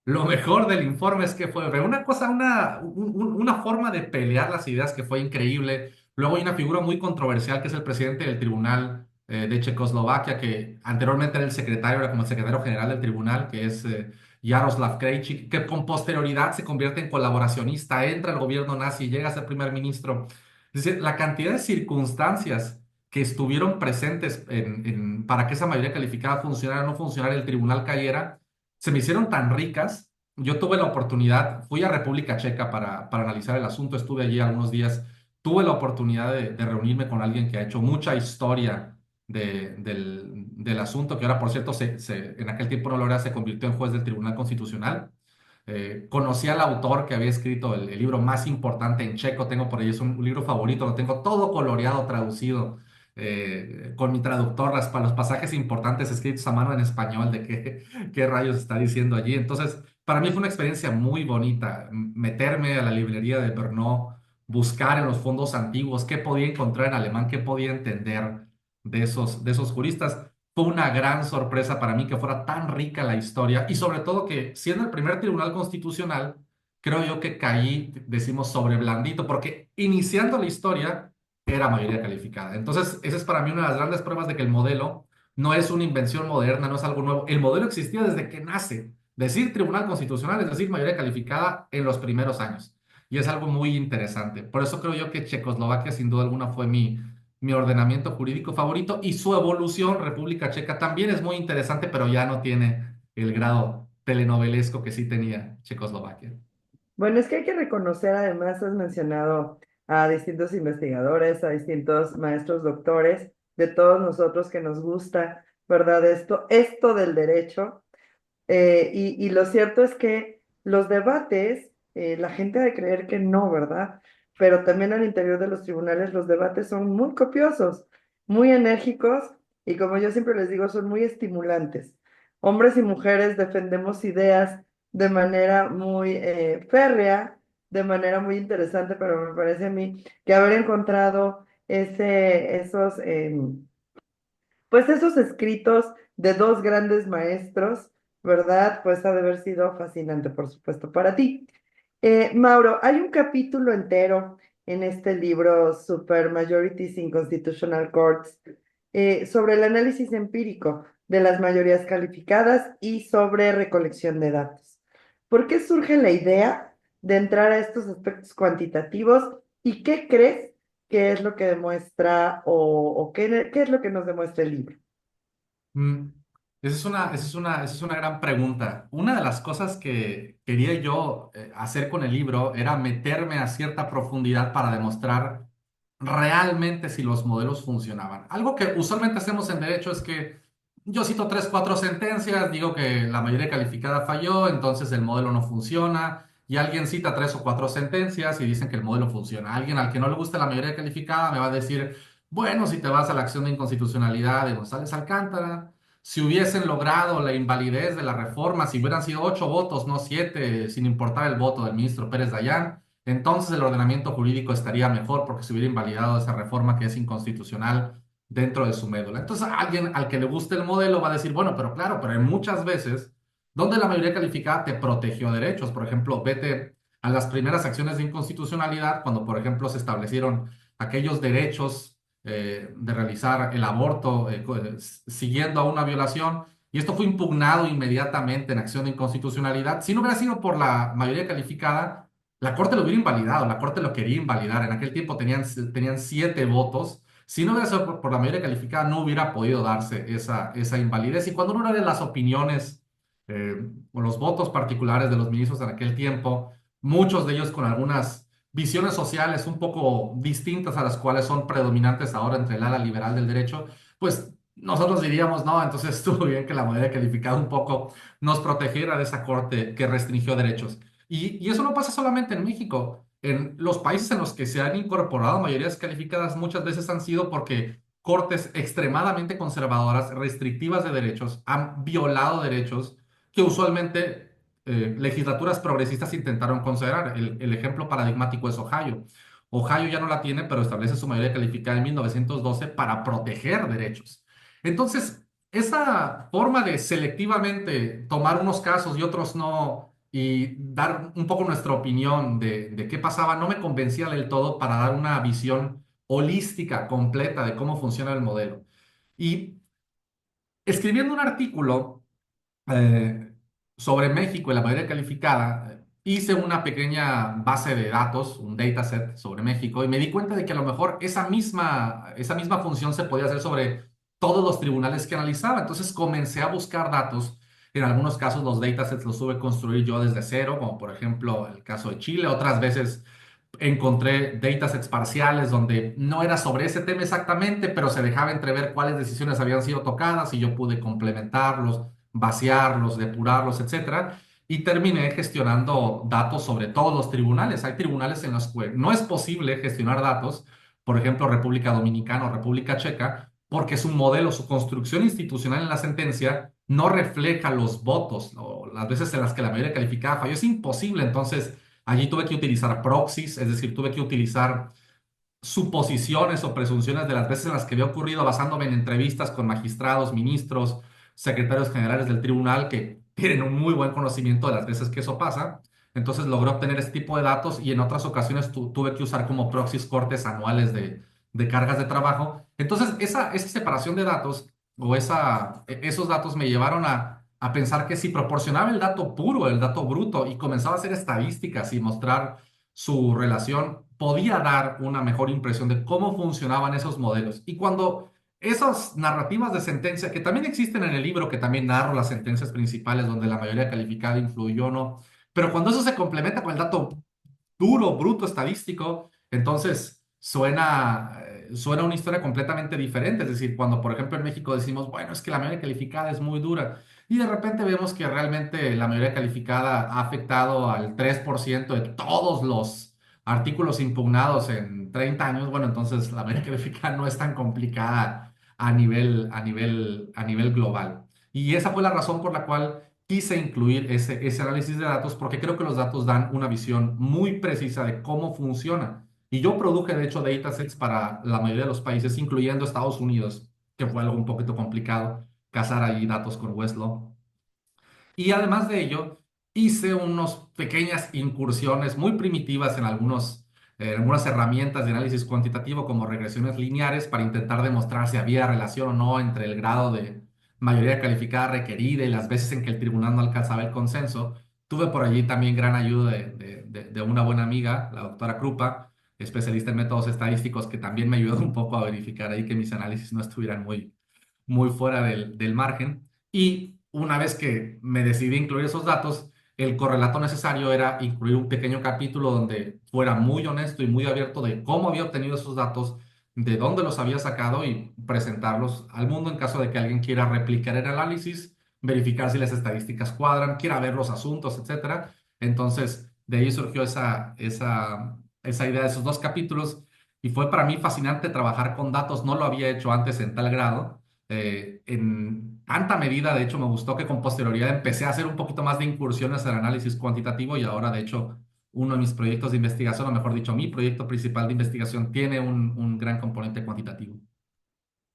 Lo mejor del informe es que fue una cosa, una forma de pelear las ideas que fue increíble. Luego hay una figura muy controversial que es el presidente del tribunal de Checoslovaquia, que anteriormente era el secretario, era como el secretario general del tribunal, que es Jaroslav Krejcik, que con posterioridad se convierte en colaboracionista, entra al gobierno nazi, llega a ser primer ministro. Es decir, la cantidad de circunstancias que estuvieron presentes para que esa mayoría calificada funcionara o no funcionara, el tribunal cayera se me hicieron tan ricas. Yo tuve la oportunidad, fui a República Checa para analizar el asunto, estuve allí algunos días, tuve la oportunidad de reunirme con alguien que ha hecho mucha historia del asunto, que ahora, por cierto, en aquel tiempo no lo era, se convirtió en juez del Tribunal Constitucional. Conocí al autor que había escrito el libro más importante en checo, tengo por ahí, es un libro favorito, lo tengo todo coloreado, traducido, con mi traductor, los pasajes importantes escritos a mano en español de qué rayos está diciendo allí. Entonces, para mí fue una experiencia muy bonita meterme a la librería de Brno, buscar en los fondos antiguos qué podía encontrar en alemán, qué podía entender de esos juristas. Fue una gran sorpresa para mí que fuera tan rica la historia y sobre todo que siendo el primer tribunal constitucional, creo yo que caí, decimos, sobre blandito, porque iniciando la historia era mayoría calificada. Entonces, esa es para mí una de las grandes pruebas de que el modelo no es una invención moderna, no es algo nuevo. El modelo existía desde que nace. Decir tribunal constitucional es decir mayoría calificada en los primeros años. Y es algo muy interesante. Por eso creo yo que Checoslovaquia sin duda alguna fue mi ordenamiento jurídico favorito y su evolución, República Checa, también es muy interesante, pero ya no tiene el grado telenovelesco que sí tenía Checoslovaquia. Bueno, es que hay que reconocer, además, has mencionado a distintos investigadores, a distintos maestros doctores, de todos nosotros que nos gusta, ¿verdad? Esto del derecho. Y lo cierto es que los debates, la gente ha de creer que no, ¿verdad? Pero también al interior de los tribunales los debates son muy copiosos, muy enérgicos y como yo siempre les digo, son muy estimulantes. Hombres y mujeres defendemos ideas de manera muy férrea, de manera muy interesante, pero me parece a mí que haber encontrado pues esos escritos de dos grandes maestros, ¿verdad? Pues ha de haber sido fascinante, por supuesto, para ti. Mauro, hay un capítulo entero en este libro, Super Majorities in Constitutional Courts, sobre el análisis empírico de las mayorías calificadas y sobre recolección de datos. ¿Por qué surge la idea de entrar a estos aspectos cuantitativos y qué crees que es lo que demuestra o qué es lo que nos demuestra el libro? Mm, esa es una gran pregunta. Una de las cosas que quería yo hacer con el libro era meterme a cierta profundidad para demostrar realmente si los modelos funcionaban. Algo que usualmente hacemos en derecho es que yo cito tres, cuatro sentencias, digo que la mayoría calificada falló, entonces el modelo no funciona, y alguien cita tres o cuatro sentencias y dicen que el modelo funciona. Alguien al que no le gusta la mayoría calificada me va a decir, bueno, si te vas a la acción de inconstitucionalidad de González Alcántara, si hubiesen logrado la invalidez de la reforma, si hubieran sido 8 votos, no 7, sin importar el voto del ministro Pérez Dayán, entonces el ordenamiento jurídico estaría mejor porque se hubiera invalidado esa reforma que es inconstitucional dentro de su médula. Entonces alguien al que le guste el modelo va a decir, bueno, pero claro, pero hay muchas veces donde la mayoría calificada te protegió derechos. Por ejemplo, vete a las primeras acciones de inconstitucionalidad, cuando por ejemplo se establecieron aquellos derechos de realizar el aborto siguiendo a una violación. Y esto fue impugnado inmediatamente en acción de inconstitucionalidad. Si no hubiera sido por la mayoría calificada, la Corte lo hubiera invalidado, la Corte lo quería invalidar. En aquel tiempo tenían 7 votos. Si no hubiera sido por la mayoría calificada, no hubiera podido darse esa invalidez. Y cuando uno lee las opiniones o los votos particulares de los ministros en aquel tiempo, muchos de ellos con algunas visiones sociales un poco distintas a las cuales son predominantes ahora entre el ala liberal del derecho, pues nosotros diríamos, no, entonces estuvo bien que la mayoría calificada un poco nos protegiera de esa corte que restringió derechos. Y eso no pasa solamente en México. En los países en los que se han incorporado mayorías calificadas muchas veces han sido porque cortes extremadamente conservadoras, restrictivas de derechos, han violado derechos que usualmente legislaturas progresistas intentaron considerar. El ejemplo paradigmático es Ohio. Ohio ya no la tiene, pero establece su mayoría calificada en 1912 para proteger derechos. Entonces, esa forma de selectivamente tomar unos casos y otros no, y dar un poco nuestra opinión de qué pasaba, no me convencía del todo para dar una visión holística, completa de cómo funciona el modelo. Y escribiendo un artículo eh, sobre México y la mayoría calificada, hice una pequeña base de datos, un dataset sobre México, y me di cuenta de que a lo mejor esa misma función se podía hacer sobre todos los tribunales que analizaba. Entonces comencé a buscar datos. En algunos casos los datasets los tuve que construir yo desde cero, como por ejemplo el caso de Chile. Otras veces encontré datasets parciales donde no era sobre ese tema exactamente, pero se dejaba entrever cuáles decisiones habían sido tocadas y yo pude complementarlos, vaciarlos, depurarlos, etcétera. y terminé gestionando datos sobre todos los tribunales. Hay tribunales en los que no es posible gestionar datos, por ejemplo, República Dominicana o República Checa, porque su modelo, su construcción institucional en la sentencia no refleja los votos o las veces en las que la mayoría calificada falló. Es imposible. Entonces, allí tuve que utilizar proxies, es decir, tuve que utilizar suposiciones o presunciones de las veces en las que había ocurrido basándome en entrevistas con magistrados, ministros, secretarios generales del tribunal que tienen un muy buen conocimiento de las veces que eso pasa. Entonces logré obtener este tipo de datos y en otras ocasiones tuve que usar como proxies cortes anuales de cargas de trabajo. Entonces esa separación de datos o esos datos me llevaron a pensar que si proporcionaba el dato puro, el dato bruto y comenzaba a hacer estadísticas y mostrar su relación, podía dar una mejor impresión de cómo funcionaban esos modelos. Y cuando esas narrativas de sentencia, que también existen en el libro, que también narro las sentencias principales donde la mayoría calificada influyó o no, pero cuando eso se complementa con el dato duro, bruto, estadístico, entonces suena una historia completamente diferente. Es decir, cuando por ejemplo en México decimos, bueno, es que la mayoría calificada es muy dura, y de repente vemos que realmente la mayoría calificada ha afectado al 3% de todos los artículos impugnados en 30 años, bueno, entonces la mayoría calificada no es tan complicada a nivel global. Y esa fue la razón por la cual quise incluir ese análisis de datos porque creo que los datos dan una visión muy precisa de cómo funciona. Y yo produje, de hecho, datasets para la mayoría de los países, incluyendo Estados Unidos, que fue algo un poquito complicado, cazar ahí datos con Westlaw. Y además de ello, hice unas pequeñas incursiones muy primitivas en algunas herramientas de análisis cuantitativo como regresiones lineares para intentar demostrar si había relación o no entre el grado de mayoría calificada requerida y las veces en que el tribunal no alcanzaba el consenso. Tuve por allí también gran ayuda de una buena amiga, la doctora Krupa, especialista en métodos estadísticos, que también me ayudó un poco a verificar ahí que mis análisis no estuvieran muy fuera del margen. Y una vez que me decidí incluir esos datos, el correlato necesario era incluir un pequeño capítulo donde fuera muy honesto y muy abierto de cómo había obtenido esos datos, de dónde los había sacado y presentarlos al mundo en caso de que alguien quiera replicar el análisis, verificar si las estadísticas cuadran, quiera ver los asuntos, etcétera. Entonces, de ahí surgió esa idea de esos dos capítulos y fue para mí fascinante trabajar con datos. No lo había hecho antes en tal grado en tanta medida. De hecho, me gustó que con posterioridad empecé a hacer un poquito más de incursiones al análisis cuantitativo y ahora, de hecho, uno de mis proyectos de investigación, o mejor dicho, mi proyecto principal de investigación tiene un gran componente cuantitativo.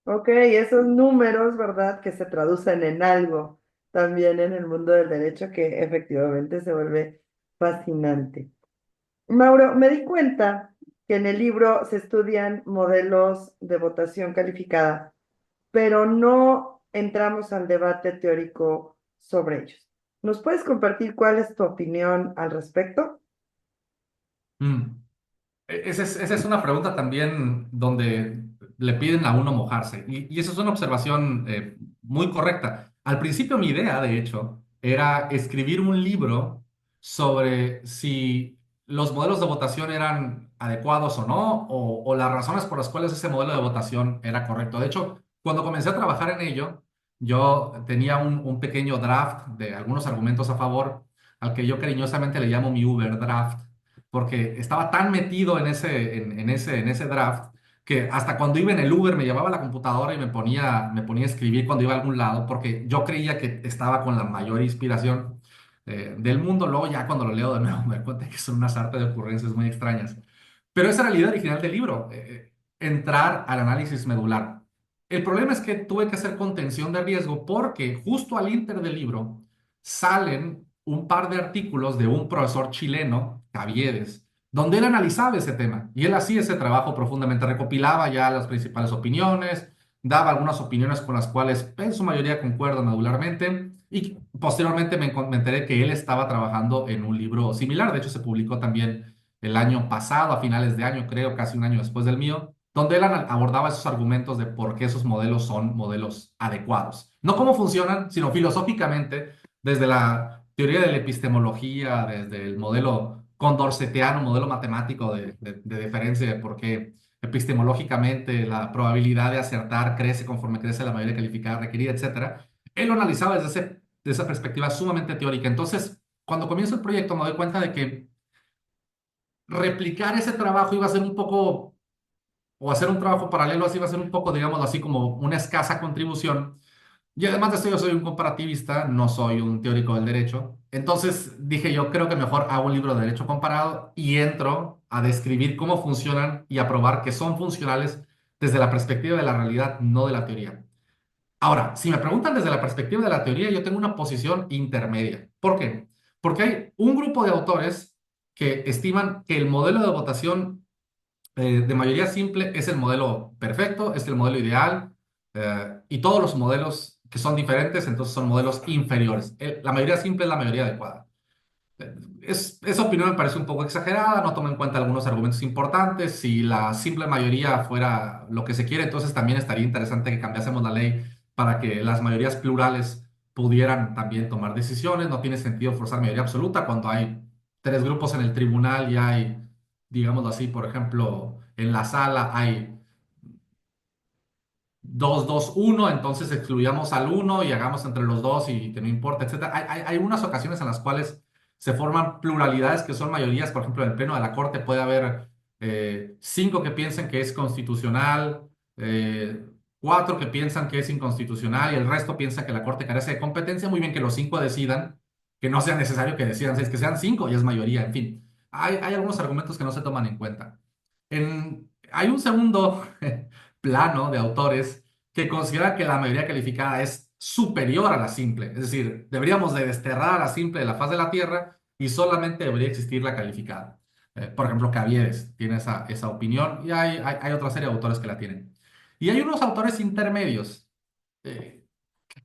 Ok, esos números, ¿verdad? Que se traducen en algo también en el mundo del derecho que efectivamente se vuelve fascinante. Mauro, me di cuenta que en el libro se estudian modelos de votación calificada, pero no entramos al debate teórico sobre ellos. ¿Nos puedes compartir cuál es tu opinión al respecto? Mm. Esa es una pregunta también donde le piden a uno mojarse. Y esa es una observación muy correcta. Al principio mi idea, de hecho, era escribir un libro sobre si los modelos de votación eran adecuados o no, o las razones por las cuales ese modelo de votación era correcto. De hecho, cuando comencé a trabajar en ello, yo tenía un pequeño draft de algunos argumentos a favor, al que yo cariñosamente le llamo mi Uber draft porque estaba tan metido en ese draft que hasta cuando iba en el Uber me llevaba la computadora y me ponía a escribir cuando iba a algún lado, porque yo creía que estaba con la mayor inspiración del mundo. Luego ya cuando lo leo de nuevo me doy cuenta que son una sarta de ocurrencias muy extrañas. Pero esa era la idea original del libro, entrar al análisis medular. El problema es que tuve que hacer contención de riesgo porque justo al inter del libro salen un par de artículos de un profesor chileno, Caviedes, donde él analizaba ese tema y él hacía ese trabajo profundamente, recopilaba ya las principales opiniones, daba algunas opiniones con las cuales en su mayoría concuerdo medularmente y posteriormente me enteré que él estaba trabajando en un libro similar. De hecho se publicó también el año pasado, a finales de año, creo, casi un año después del mío, donde él abordaba esos argumentos de por qué esos modelos son modelos adecuados. No cómo funcionan, sino filosóficamente, desde la teoría de la epistemología, desde el modelo condorcetiano, modelo matemático de diferencia, de por qué epistemológicamente la probabilidad de acertar crece conforme crece la mayoría calificada requerida, etcétera. Él lo analizaba desde esa perspectiva sumamente teórica. Entonces, cuando comienzo el proyecto me doy cuenta de que replicar ese trabajo iba a ser un poco, o hacer un trabajo paralelo así iba a ser un poco, digamos así, como una escasa contribución. Y además de esto, yo soy un comparativista, no soy un teórico del derecho. Entonces dije, yo creo que mejor hago un libro de derecho comparado y entro a describir cómo funcionan y a probar que son funcionales desde la perspectiva de la realidad, no de la teoría. Ahora, si me preguntan desde la perspectiva de la teoría, yo tengo una posición intermedia. ¿Por qué? Porque hay un grupo de autores que estiman que el modelo de votación de mayoría simple es el modelo perfecto, es el modelo ideal, y todos los modelos que son diferentes, entonces son modelos inferiores. La mayoría simple es la mayoría adecuada. Esa opinión me parece un poco exagerada, no toma en cuenta algunos argumentos importantes. Si la simple mayoría fuera lo que se quiere, entonces también estaría interesante que cambiásemos la ley para que las mayorías plurales pudieran también tomar decisiones. No tiene sentido forzar mayoría absoluta cuando hay tres grupos en el tribunal y hay, digámoslo así, por ejemplo, en la sala hay 2-2-1, entonces excluyamos al uno y hagamos entre los dos y que no importa, etcétera. Hay unas ocasiones en las cuales se forman pluralidades que son mayorías. Por ejemplo, en el Pleno de la Corte puede haber cinco que piensen que es constitucional, cuatro que piensan que es inconstitucional y el resto piensa que la Corte carece de competencia. Muy bien que los cinco decidan, que no sea necesario que decidan seis, que sean cinco y es mayoría. En fin, hay algunos argumentos que no se toman en cuenta. Hay un segundo plano de autores que consideran que la mayoría calificada es superior a la simple. Es decir, deberíamos de desterrar a la simple de la faz de la Tierra y solamente debería existir la calificada. Por ejemplo, Caviedes tiene esa opinión y hay otra serie de autores que la tienen. Y hay unos autores intermedios. eh,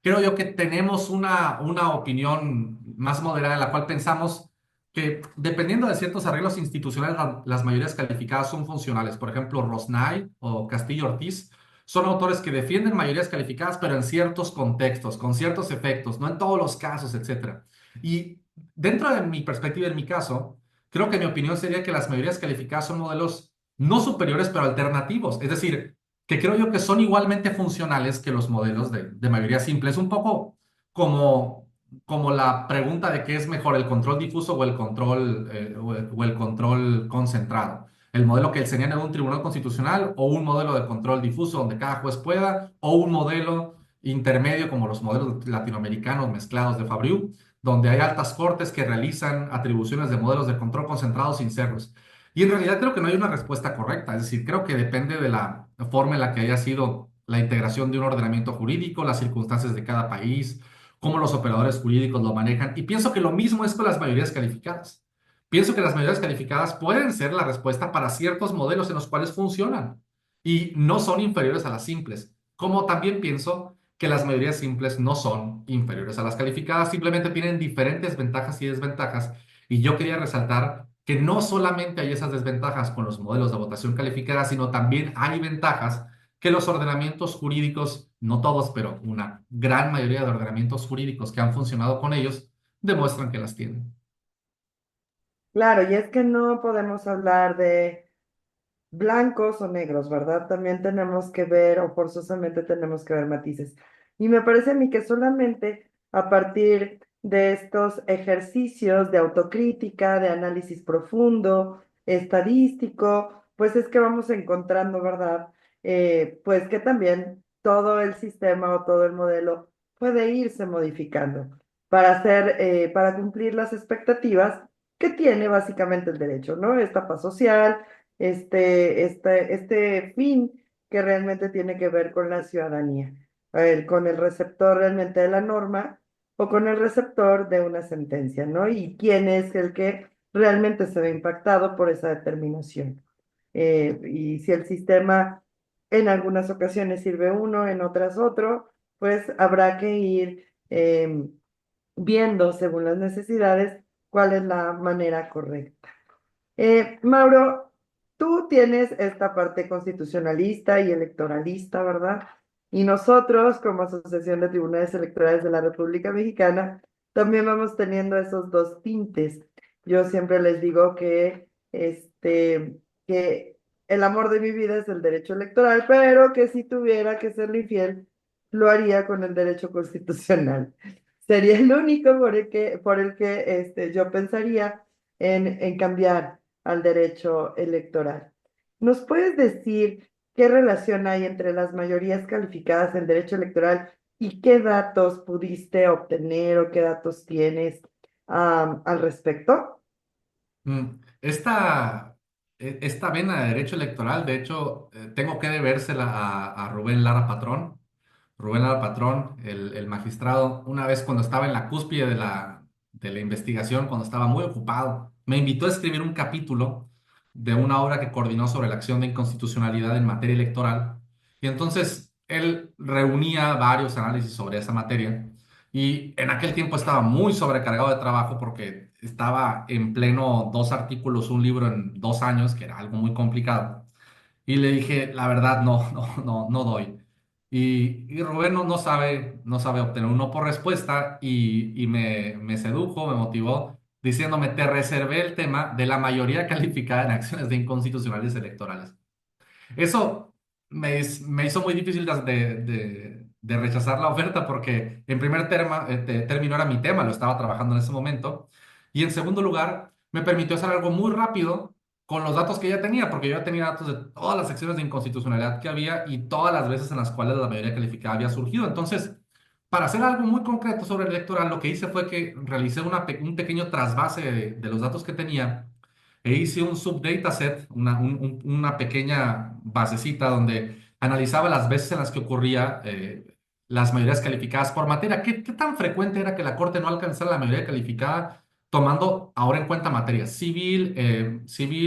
Creo yo que tenemos una opinión más moderada en la cual pensamos que dependiendo de ciertos arreglos institucionales, las mayorías calificadas son funcionales. Por ejemplo, Rosnay o Castillo Ortiz son autores que defienden mayorías calificadas, pero en ciertos contextos, con ciertos efectos, no en todos los casos, etcétera. Y dentro de mi perspectiva, en mi caso, creo que mi opinión sería que las mayorías calificadas son modelos no superiores, pero alternativos. Es decir, que creo yo que son igualmente funcionales que los modelos de mayoría simple. Es un poco como, como la pregunta de qué es mejor, el control difuso o el control, o el control concentrado. El modelo que enseñan en un tribunal constitucional o un modelo de control difuso donde cada juez pueda, o un modelo intermedio como los modelos latinoamericanos mezclados de Fabriu, donde hay altas cortes que realizan atribuciones de modelos de control concentrado sin serlos. Y en realidad creo que no hay una respuesta correcta, es decir, creo que depende de la forma en la que haya sido la integración de un ordenamiento jurídico, las circunstancias de cada país, cómo los operadores jurídicos lo manejan. Y pienso que lo mismo es con las mayorías calificadas. Pienso que las mayorías calificadas pueden ser la respuesta para ciertos modelos en los cuales funcionan y no son inferiores a las simples, como también pienso que las mayorías simples no son inferiores a las calificadas, simplemente tienen diferentes ventajas y desventajas. Y yo quería resaltar que no solamente hay esas desventajas con los modelos de votación calificada, sino también hay ventajas que los ordenamientos jurídicos, no todos, pero una gran mayoría de ordenamientos jurídicos que han funcionado con ellos, demuestran que las tienen. Claro, y es que no podemos hablar de blancos o negros, ¿verdad? También tenemos que ver, o forzosamente tenemos que ver matices. Y me parece a mí que solamente a partir de estos ejercicios de autocrítica, de análisis profundo, estadístico, pues es que vamos encontrando, ¿verdad? Pues que también todo el sistema o todo el modelo puede irse modificando para hacer, para cumplir las expectativas que tiene básicamente el derecho, ¿no? Esta paz social, este fin que realmente tiene que ver con la ciudadanía, con el receptor realmente de la norma o con el receptor de una sentencia, ¿no? Y quién es el que realmente se ve impactado por esa determinación. Y si el sistema en algunas ocasiones sirve uno, en otras otro, pues habrá que ir viendo según las necesidades cuál es la manera correcta. Mauro, tú tienes esta parte constitucionalista y electoralista, ¿verdad? Y nosotros, como Asociación de Tribunales Electorales de la República Mexicana, también vamos teniendo esos dos tintes. Yo siempre les digo que el amor de mi vida es el derecho electoral, pero que si tuviera que serle infiel, lo haría con el derecho constitucional. sería el único por el que yo pensaría en cambiar al derecho electoral. ¿Nos puedes decir qué relación hay entre las mayorías calificadas en derecho electoral y qué datos pudiste obtener o qué datos tienes al respecto? Esta vena de derecho electoral, de hecho, tengo que debérsela a Rubén Lara Patrón. Rubén Lara Patrón, el magistrado, una vez cuando estaba en la cúspide de la investigación, cuando estaba muy ocupado, me invitó a escribir un capítulo de una obra que coordinó sobre la acción de inconstitucionalidad en materia electoral. Y entonces él reunía varios análisis sobre esa materia. Y en aquel tiempo estaba muy sobrecargado de trabajo porque estaba en pleno 2 artículos, un libro en 2 años, que era algo muy complicado. Y le dije, la verdad, no, no, no, no doy. Y Rubén no sabe obtener un no por respuesta y me sedujo, me motivó, diciéndome, te reservé el tema de la mayoría calificada en acciones de inconstitucionales electorales. Eso me hizo muy difícil de rechazar la oferta porque en primer término era mi tema, lo estaba trabajando en ese momento. Y en segundo lugar, me permitió hacer algo muy rápido con los datos que ya tenía, porque yo ya tenía datos de todas las secciones de inconstitucionalidad que había y todas las veces en las cuales la mayoría calificada había surgido. Entonces, para hacer algo muy concreto sobre el electoral, lo que hice fue que realicé un pequeño trasvase de los datos que tenía e hice un subdataset, una pequeña basecita donde analizaba las veces en las que ocurría las mayorías calificadas por materia. ¿Qué tan frecuente era que la Corte no alcanzara la mayoría calificada tomando ahora en cuenta materias civil,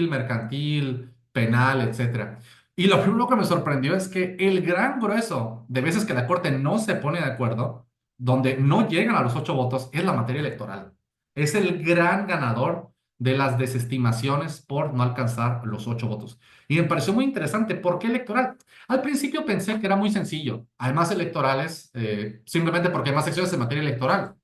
mercantil, penal, etcétera? Y lo primero que me sorprendió es que el gran grueso de veces que la Corte no se pone de acuerdo, donde no llegan a los 8 votos, es la materia electoral. Es el gran ganador de las desestimaciones por no alcanzar los 8 votos. Y me pareció muy interesante. ¿Por qué electoral? Al principio pensé que era muy sencillo. Hay más electorales, simplemente porque hay más secciones en materia electoral.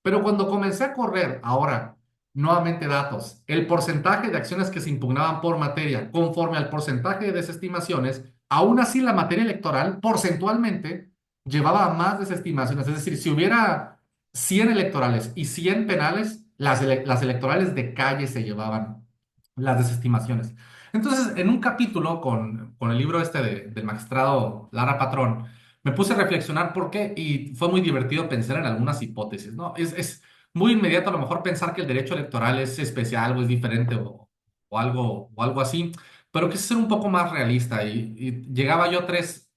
Pero cuando comencé a correr ahora nuevamente datos, el porcentaje de acciones que se impugnaban por materia conforme al porcentaje de desestimaciones, aún así la materia electoral porcentualmente llevaba a más desestimaciones. Es decir, si hubiera 100 electorales y 100 penales, las electorales de calle se llevaban las desestimaciones. Entonces, en un capítulo con el libro del magistrado Lara Patrón, me puse a reflexionar por qué y fue muy divertido pensar en algunas hipótesis, ¿no? Es muy inmediato a lo mejor pensar que el derecho electoral es especial o es diferente o algo así, pero quise ser un poco más realista y llegaba yo a 3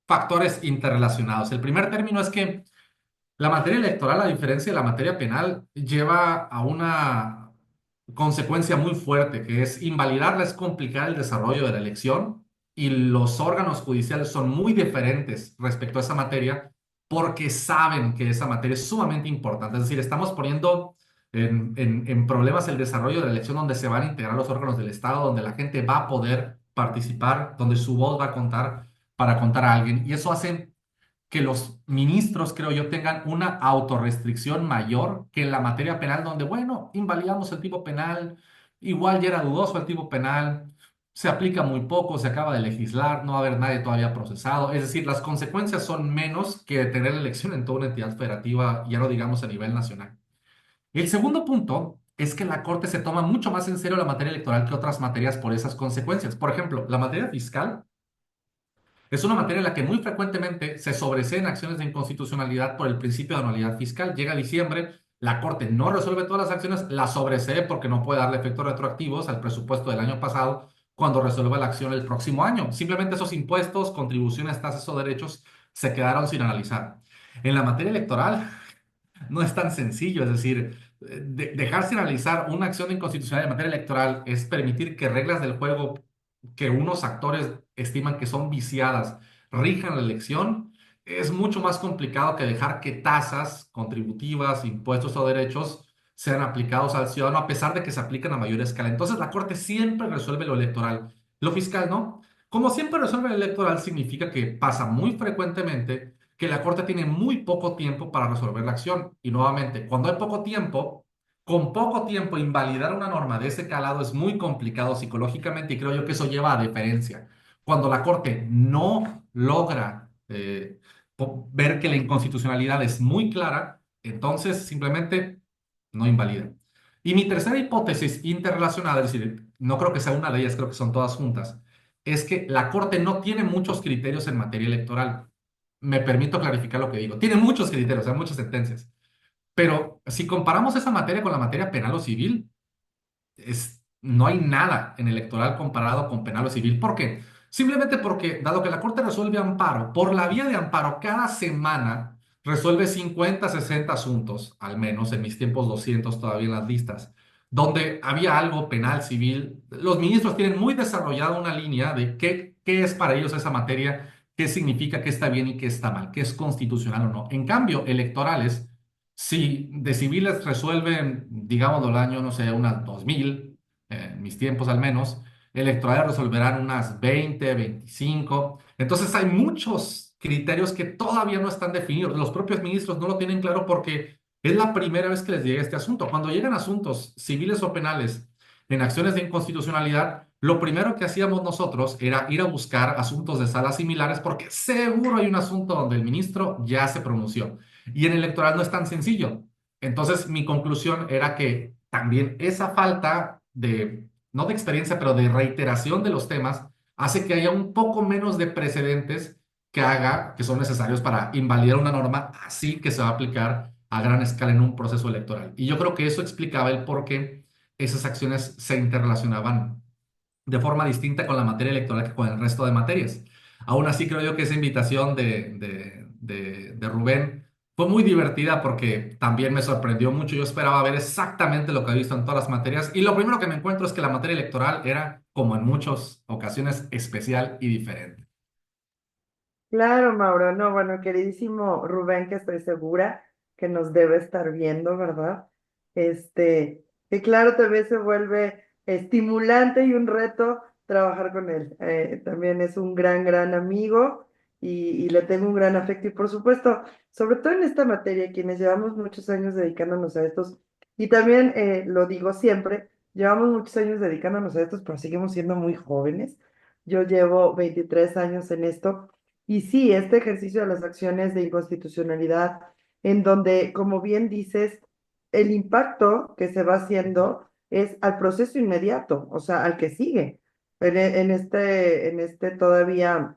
factores interrelacionados. El primer término es que la materia electoral, a diferencia de la materia penal, lleva a una consecuencia muy fuerte, que es invalidarla, es complicar el desarrollo de la elección y los órganos judiciales son muy diferentes respecto a esa materia porque saben que esa materia es sumamente importante. Es decir, estamos poniendo en problemas el desarrollo de la elección donde se van a integrar los órganos del Estado, donde la gente va a poder participar, donde su voz va a contar para contar a alguien. Y eso hace que los ministros, creo yo, tengan una autorrestricción mayor que en la materia penal, donde, bueno, invalidamos el tipo penal, igual ya era dudoso el tipo penal, se aplica muy poco, se acaba de legislar, no va a haber nadie todavía procesado. Es decir, las consecuencias son menos que tener la elección en toda una entidad federativa, ya no digamos a nivel nacional. El segundo punto es que la Corte se toma mucho más en serio la materia electoral que otras materias por esas consecuencias. Por ejemplo, la materia fiscal es una materia en la que muy frecuentemente se sobreseen acciones de inconstitucionalidad por el principio de anualidad fiscal. Llega diciembre, la Corte no resuelve todas las acciones, la sobresee porque no puede darle efectos retroactivos al presupuesto del año pasado cuando resuelva la acción el próximo año. Simplemente esos impuestos, contribuciones, tasas o derechos se quedaron sin analizar. En la materia electoral, no es tan sencillo, es decir, dejar sin analizar una acción de inconstitucionalidad en materia electoral es permitir que reglas del juego que unos actores estiman que son viciadas rijan la elección. Es mucho más complicado que dejar que tasas contributivas, impuestos o derechos sean aplicados al ciudadano a pesar de que se aplican a mayor escala. Entonces la Corte siempre resuelve lo electoral, lo fiscal no. Como siempre resuelve lo electoral significa que pasa muy frecuentemente que la Corte tiene muy poco tiempo para resolver la acción. Y nuevamente, cuando hay poco tiempo, con poco tiempo invalidar una norma de ese calado es muy complicado psicológicamente y creo yo que eso lleva a deferencia. Cuando la Corte no logra ver que la inconstitucionalidad es muy clara, entonces simplemente no invalida. Y mi tercera hipótesis interrelacionada, es decir, no creo que sea una de ellas, creo que son todas juntas, es que la Corte no tiene muchos criterios en materia electoral. Me permito clarificar lo que digo. Tiene muchos criterios, hay muchas sentencias. Pero si comparamos esa materia con la materia penal o civil, no hay nada en electoral comparado con penal o civil. ¿Por qué? Simplemente porque, dado que la Corte resuelve amparo, por la vía de amparo, cada semana resuelve 50, 60 asuntos, al menos en mis tiempos 200 todavía en las listas, donde había algo penal, civil. Los ministros tienen muy desarrollada una línea de qué es para ellos esa materia, qué significa, qué está bien y qué está mal, qué es constitucional o no. En cambio, electorales, si de civiles resuelven, digamos, el año, no sé, unas 2000 en mis tiempos al menos, electorales resolverán unas 20, 25. Entonces hay muchos criterios que todavía no están definidos. Los propios ministros no lo tienen claro porque es la primera vez que les llega este asunto. Cuando llegan asuntos civiles o penales en acciones de inconstitucionalidad, lo primero que hacíamos nosotros era ir a buscar asuntos de salas similares porque seguro hay un asunto donde el ministro ya se pronunció. Y en el electoral no es tan sencillo. Entonces, mi conclusión era que también esa falta de, no de experiencia, pero de reiteración de los temas, hace que haya un poco menos de precedentes que son necesarios para invalidar una norma así que se va a aplicar a gran escala en un proceso electoral. Y yo creo que eso explicaba el por qué esas acciones se interrelacionaban de forma distinta con la materia electoral que con el resto de materias. Aún así, creo yo que esa invitación de Rubén fue muy divertida porque también me sorprendió mucho. Yo esperaba ver exactamente lo que he visto en todas las materias y lo primero que me encuentro es que la materia electoral era, como en muchas ocasiones, especial y diferente. Claro, Mauro, no, bueno, queridísimo Rubén, que estoy segura que nos debe estar viendo, ¿verdad? Que claro, también se vuelve estimulante y un reto trabajar con él. También es un gran amigo y le tengo un gran afecto y por supuesto, sobre todo en esta materia, quienes llevamos muchos años dedicándonos a estos, y también lo digo siempre, llevamos muchos años dedicándonos a estos, pero seguimos siendo muy jóvenes. Yo llevo 23 años en esto. Y sí, este ejercicio de las acciones de inconstitucionalidad, en donde, como bien dices, el impacto que se va haciendo es al proceso inmediato, o sea, al que sigue. En este todavía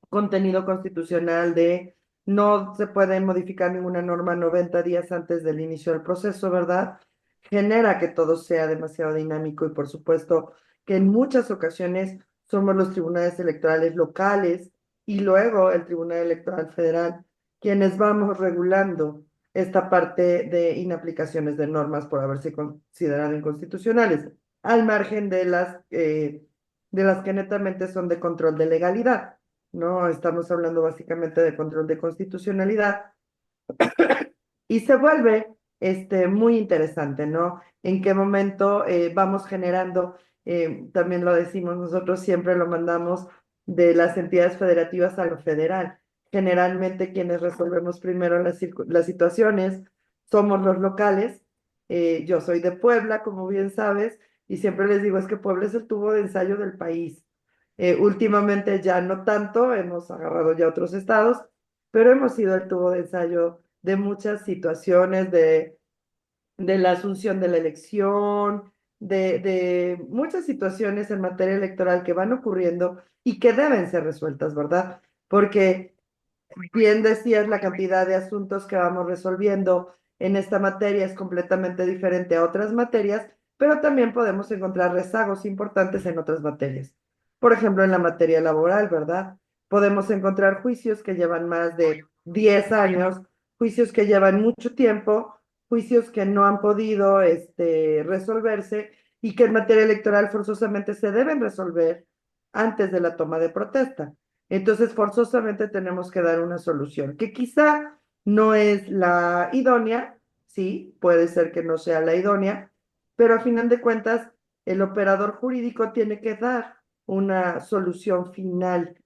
contenido constitucional de no se puede modificar ninguna norma 90 días antes del inicio del proceso, ¿verdad? Genera que todo sea demasiado dinámico y por supuesto que en muchas ocasiones somos los tribunales electorales locales y luego el Tribunal Electoral Federal quienes vamos regulando esta parte de inaplicaciones de normas por haberse considerado inconstitucionales, al margen de las que netamente son de control de legalidad. ¿No? Estamos hablando básicamente de control de constitucionalidad y se vuelve muy interesante, ¿no? En qué momento vamos generando, también lo decimos nosotros, siempre lo mandamos de las entidades federativas a lo federal. Generalmente quienes resolvemos primero las situaciones somos los locales. Yo soy de Puebla, como bien sabes, y siempre les digo, es que Puebla es el tubo de ensayo del país. Últimamente ya no tanto, hemos agarrado ya otros estados, pero hemos sido el tubo de ensayo de muchas situaciones, de la asunción de la elección, de muchas situaciones en materia electoral que van ocurriendo y que deben ser resueltas, ¿verdad? Porque bien decías, la cantidad de asuntos que vamos resolviendo en esta materia es completamente diferente a otras materias, pero también podemos encontrar rezagos importantes en otras materias. Por ejemplo, en la materia laboral, ¿verdad? Podemos encontrar juicios que llevan más de 10 años, juicios que llevan mucho tiempo, juicios que no han podido resolverse y que en materia electoral forzosamente se deben resolver antes de la toma de protesta. Entonces, forzosamente tenemos que dar una solución, que quizá no es la idónea, sí, puede ser que no sea la idónea, pero a final de cuentas, el operador jurídico tiene que dar una solución final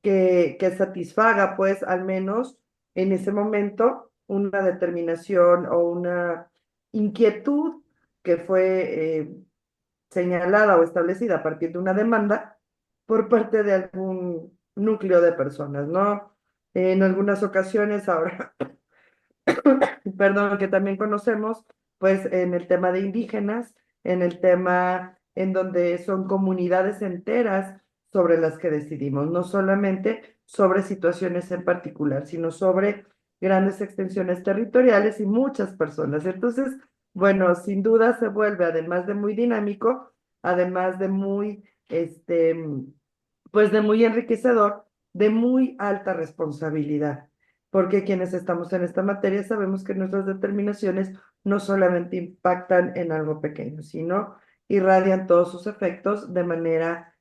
que satisfaga, pues, al menos en ese momento, una determinación o una inquietud que fue señalada o establecida a partir de una demanda por parte de algún núcleo de personas, ¿no? En algunas ocasiones ahora, perdón, que también conocemos, pues en el tema de indígenas, en el tema en donde son comunidades enteras sobre las que decidimos, no solamente sobre situaciones en particular, sino sobre grandes extensiones territoriales y muchas personas. Entonces, bueno, sin duda se vuelve, además de muy dinámico, además de muy, pues de muy enriquecedor, de muy alta responsabilidad, porque quienes estamos en esta materia sabemos que nuestras determinaciones no solamente impactan en algo pequeño, sino irradian todos sus efectos de manera,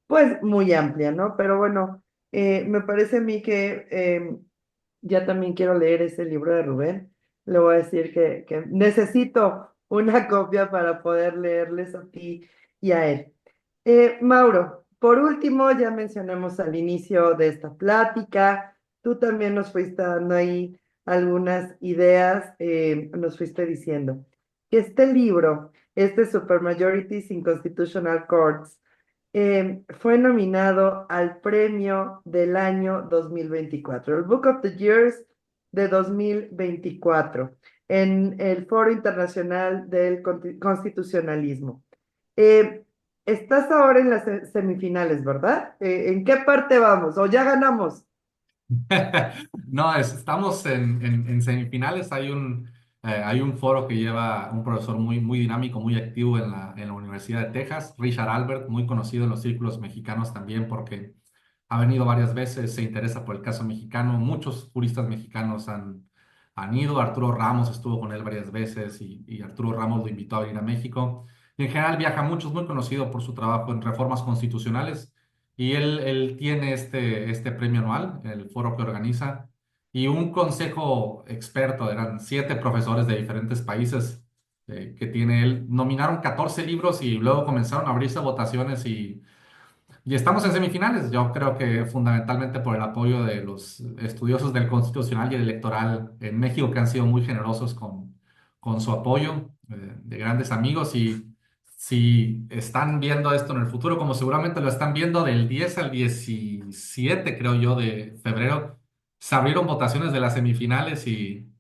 pues, muy amplia, ¿no? Pero bueno, me parece a mí que ya también quiero leer ese libro de Rubén. Le voy a decir que necesito una copia para poder leerles a ti y a él. Mauro, por último, ya mencionamos al inicio de esta plática, tú también nos fuiste dando ahí algunas ideas, nos fuiste diciendo que este libro, este Supermajorities in Constitutional Courts, fue nominado al premio del año 2024, el Book of the Years de 2024, en el Foro Internacional del Constitucionalismo. Eh, Estás ahora en las semifinales, ¿verdad? ¿En qué parte vamos? ¿O ya ganamos? No, estamos en semifinales. Hay un foro que lleva un profesor muy dinámico, muy activo en la Universidad de Texas, Richard Albert, muy conocido en los círculos mexicanos también porque ha venido varias veces, se interesa por el caso mexicano. Muchos juristas mexicanos han ido. Arturo Ramos estuvo con él varias veces y Arturo Ramos lo invitó a venir a México. Y en general viaja mucho, es muy conocido por su trabajo en reformas constitucionales. Y él tiene este premio anual, el foro que organiza, y un consejo experto, eran 7 profesores de diferentes países que tiene él. Nominaron 14 libros y luego comenzaron a abrirse votaciones y estamos en semifinales. Yo creo que fundamentalmente por el apoyo de los estudiosos del constitucional y el electoral en México que han sido muy generosos con su apoyo, de grandes amigos. Y si están viendo esto en el futuro, como seguramente lo están viendo del 10 al 17 creo yo, de febrero, se abrieron votaciones de las semifinales y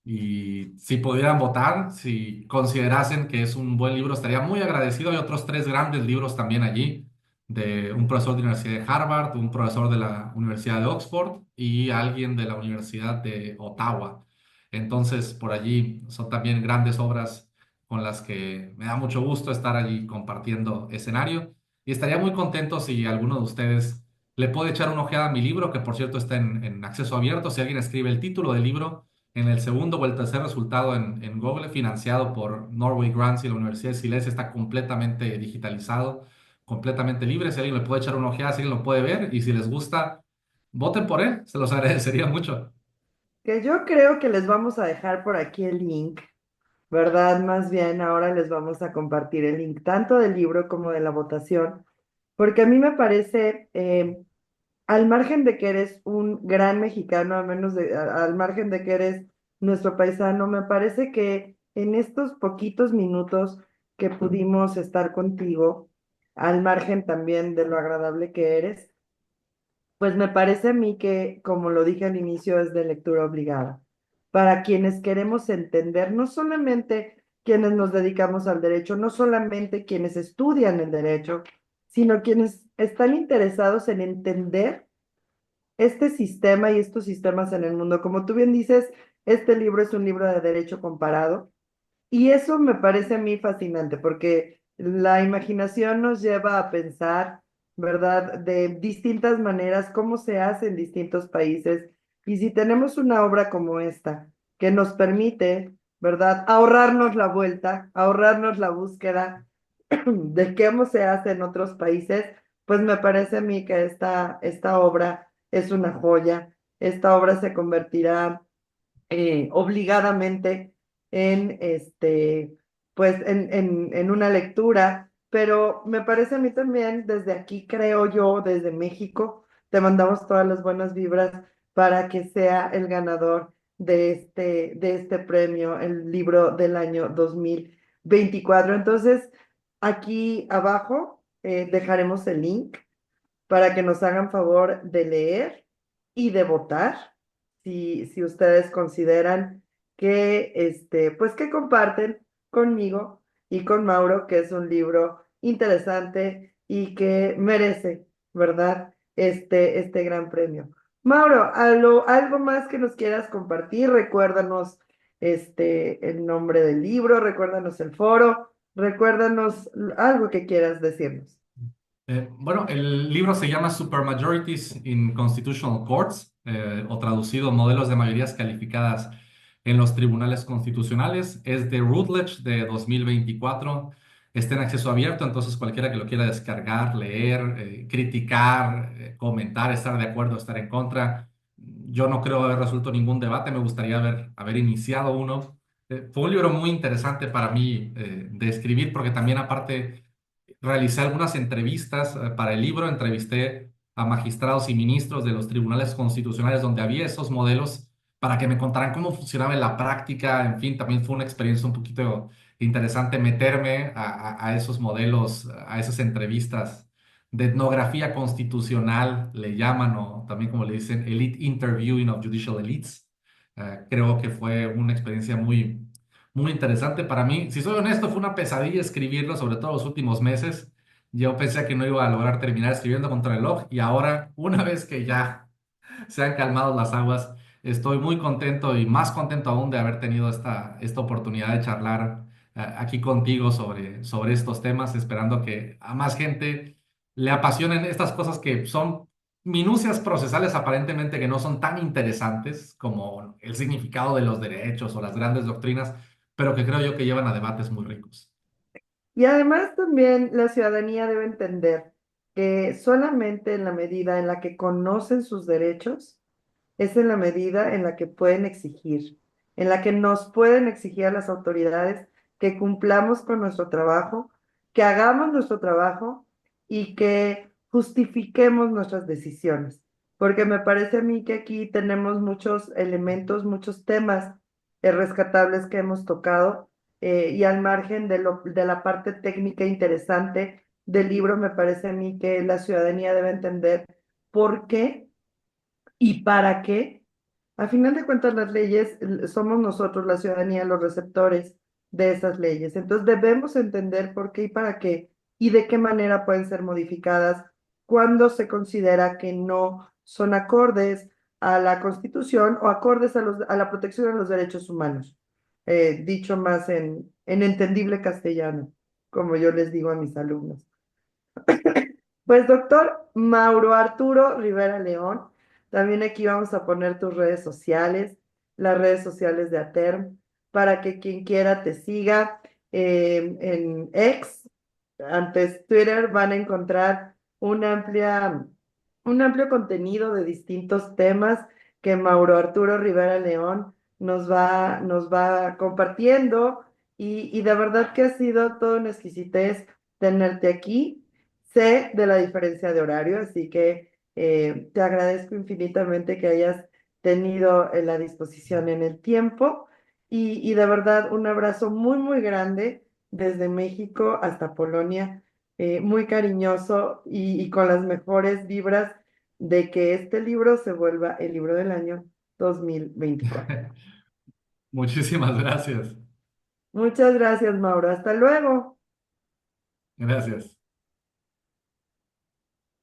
si pudieran votar, si considerasen que es un buen libro, estaría muy agradecido. Hay otros 3 grandes libros también allí de un profesor de la Universidad de Harvard, un profesor de la Universidad de Oxford y alguien de la Universidad de Ottawa. Entonces, por allí son también grandes obras con las que me da mucho gusto estar allí compartiendo escenario. Y estaría muy contento si alguno de ustedes le puede echar una ojeada a mi libro, que por cierto está en acceso abierto. Si alguien escribe el título del libro en el segundo o el tercer resultado en Google, financiado por Norway Grants y la Universidad de Silesia, está completamente digitalizado, completamente libre. Si alguien le puede echar una ojeada, si alguien lo puede ver y si les gusta, voten por él, se los agradecería mucho. Que yo creo que les vamos a dejar por aquí el link, ¿verdad? Más bien ahora les vamos a compartir el link tanto del libro como de la votación, porque a mí me parece, al margen de que eres un gran mexicano, al menos al margen de que eres nuestro paisano, me parece que en estos poquitos minutos que pudimos estar contigo, al margen también de lo agradable que eres, pues me parece a mí que, como lo dije al inicio, es de lectura obligada. Para quienes queremos entender, no solamente quienes nos dedicamos al derecho, no solamente quienes estudian el derecho, sino quienes están interesados en entender este sistema y estos sistemas en el mundo. Como tú bien dices, este libro es un libro de derecho comparado y eso me parece a mí fascinante porque la imaginación nos lleva a pensar, ¿verdad?, de distintas maneras, cómo se hace en distintos países. Y si tenemos una obra como esta, que nos permite, ¿verdad?, ahorrarnos la vuelta, ahorrarnos la búsqueda de cómo se hace en otros países, pues me parece a mí que esta obra es una joya. Esta obra se convertirá obligadamente en pues en una lectura, pero me parece a mí también, desde aquí creo yo, desde México, te mandamos todas las buenas vibras para que sea el ganador de este premio, el libro del año 2024. Entonces, aquí abajo dejaremos el link para que nos hagan favor de leer y de votar, si ustedes consideran que, pues que comparten conmigo y con Mauro, que es un libro interesante y que merece, ¿verdad? Este gran premio. Mauro, algo más que nos quieras compartir, recuérdanos el nombre del libro, recuérdanos el foro, recuérdanos algo que quieras decirnos. Bueno, el libro se llama Supermajorities in Constitutional Courts, o traducido Modelos de mayorías calificadas en los tribunales constitucionales. Es de Routledge de 2024. Está en acceso abierto, entonces cualquiera que lo quiera descargar, leer, criticar, comentar, estar de acuerdo, estar en contra. Yo no creo haber resuelto ningún debate, me gustaría haber iniciado uno. Fue un libro muy interesante para mí de escribir, porque también aparte realicé algunas entrevistas para el libro, entrevisté a magistrados y ministros de los tribunales constitucionales donde había esos modelos para que me contaran cómo funcionaba en la práctica. En fin, también fue una experiencia un poquito interesante meterme a esos modelos, a esas entrevistas de etnografía constitucional, le llaman, o también como le dicen, Elite Interviewing of Judicial Elites. Creo que fue una experiencia muy interesante para mí. Si soy honesto, fue una pesadilla escribirlo, sobre todo los últimos meses. Yo pensé que no iba a lograr terminar escribiendo contra el reloj y ahora, una vez que ya se han calmado las aguas, estoy muy contento y más contento aún de haber tenido esta oportunidad de charlar aquí contigo sobre estos temas, esperando que a más gente le apasionen estas cosas que son minucias procesales aparentemente que no son tan interesantes como el significado de los derechos o las grandes doctrinas, pero que creo yo que llevan a debates muy ricos. Y además también la ciudadanía debe entender que solamente en la medida en la que conocen sus derechos, es en la medida en la que pueden exigir, en la que nos pueden exigir a las autoridades que cumplamos con nuestro trabajo, que hagamos nuestro trabajo y que justifiquemos nuestras decisiones. Porque me parece a mí que aquí tenemos muchos elementos, muchos temas rescatables que hemos tocado y al margen de la parte técnica interesante del libro, me parece a mí que la ciudadanía debe entender por qué y para qué. A final de cuentas, las leyes somos nosotros, la ciudadanía, los receptores de esas leyes. Entonces, debemos entender por qué y para qué y de qué manera pueden ser modificadas cuando se considera que no son acordes a la Constitución o acordes a la protección de los derechos humanos. Dicho más en entendible castellano, como yo les digo a mis alumnos. Pues doctor Mauro Arturo Rivera León, también aquí vamos a poner tus redes sociales, las redes sociales de ATERM, para que quien quiera te siga en X, antes Twitter, van a encontrar un amplio contenido de distintos temas que Mauro Arturo Rivera León nos va compartiendo y de verdad que ha sido toda una exquisitez tenerte aquí. Sé de la diferencia de horario, así que te agradezco infinitamente que hayas tenido la disposición en el tiempo y de verdad un abrazo muy grande desde México hasta Polonia, muy cariñoso y con las mejores vibras de que este libro se vuelva el libro del año 2024. Muchísimas gracias. Muchas gracias, Mauro. Hasta luego. Gracias.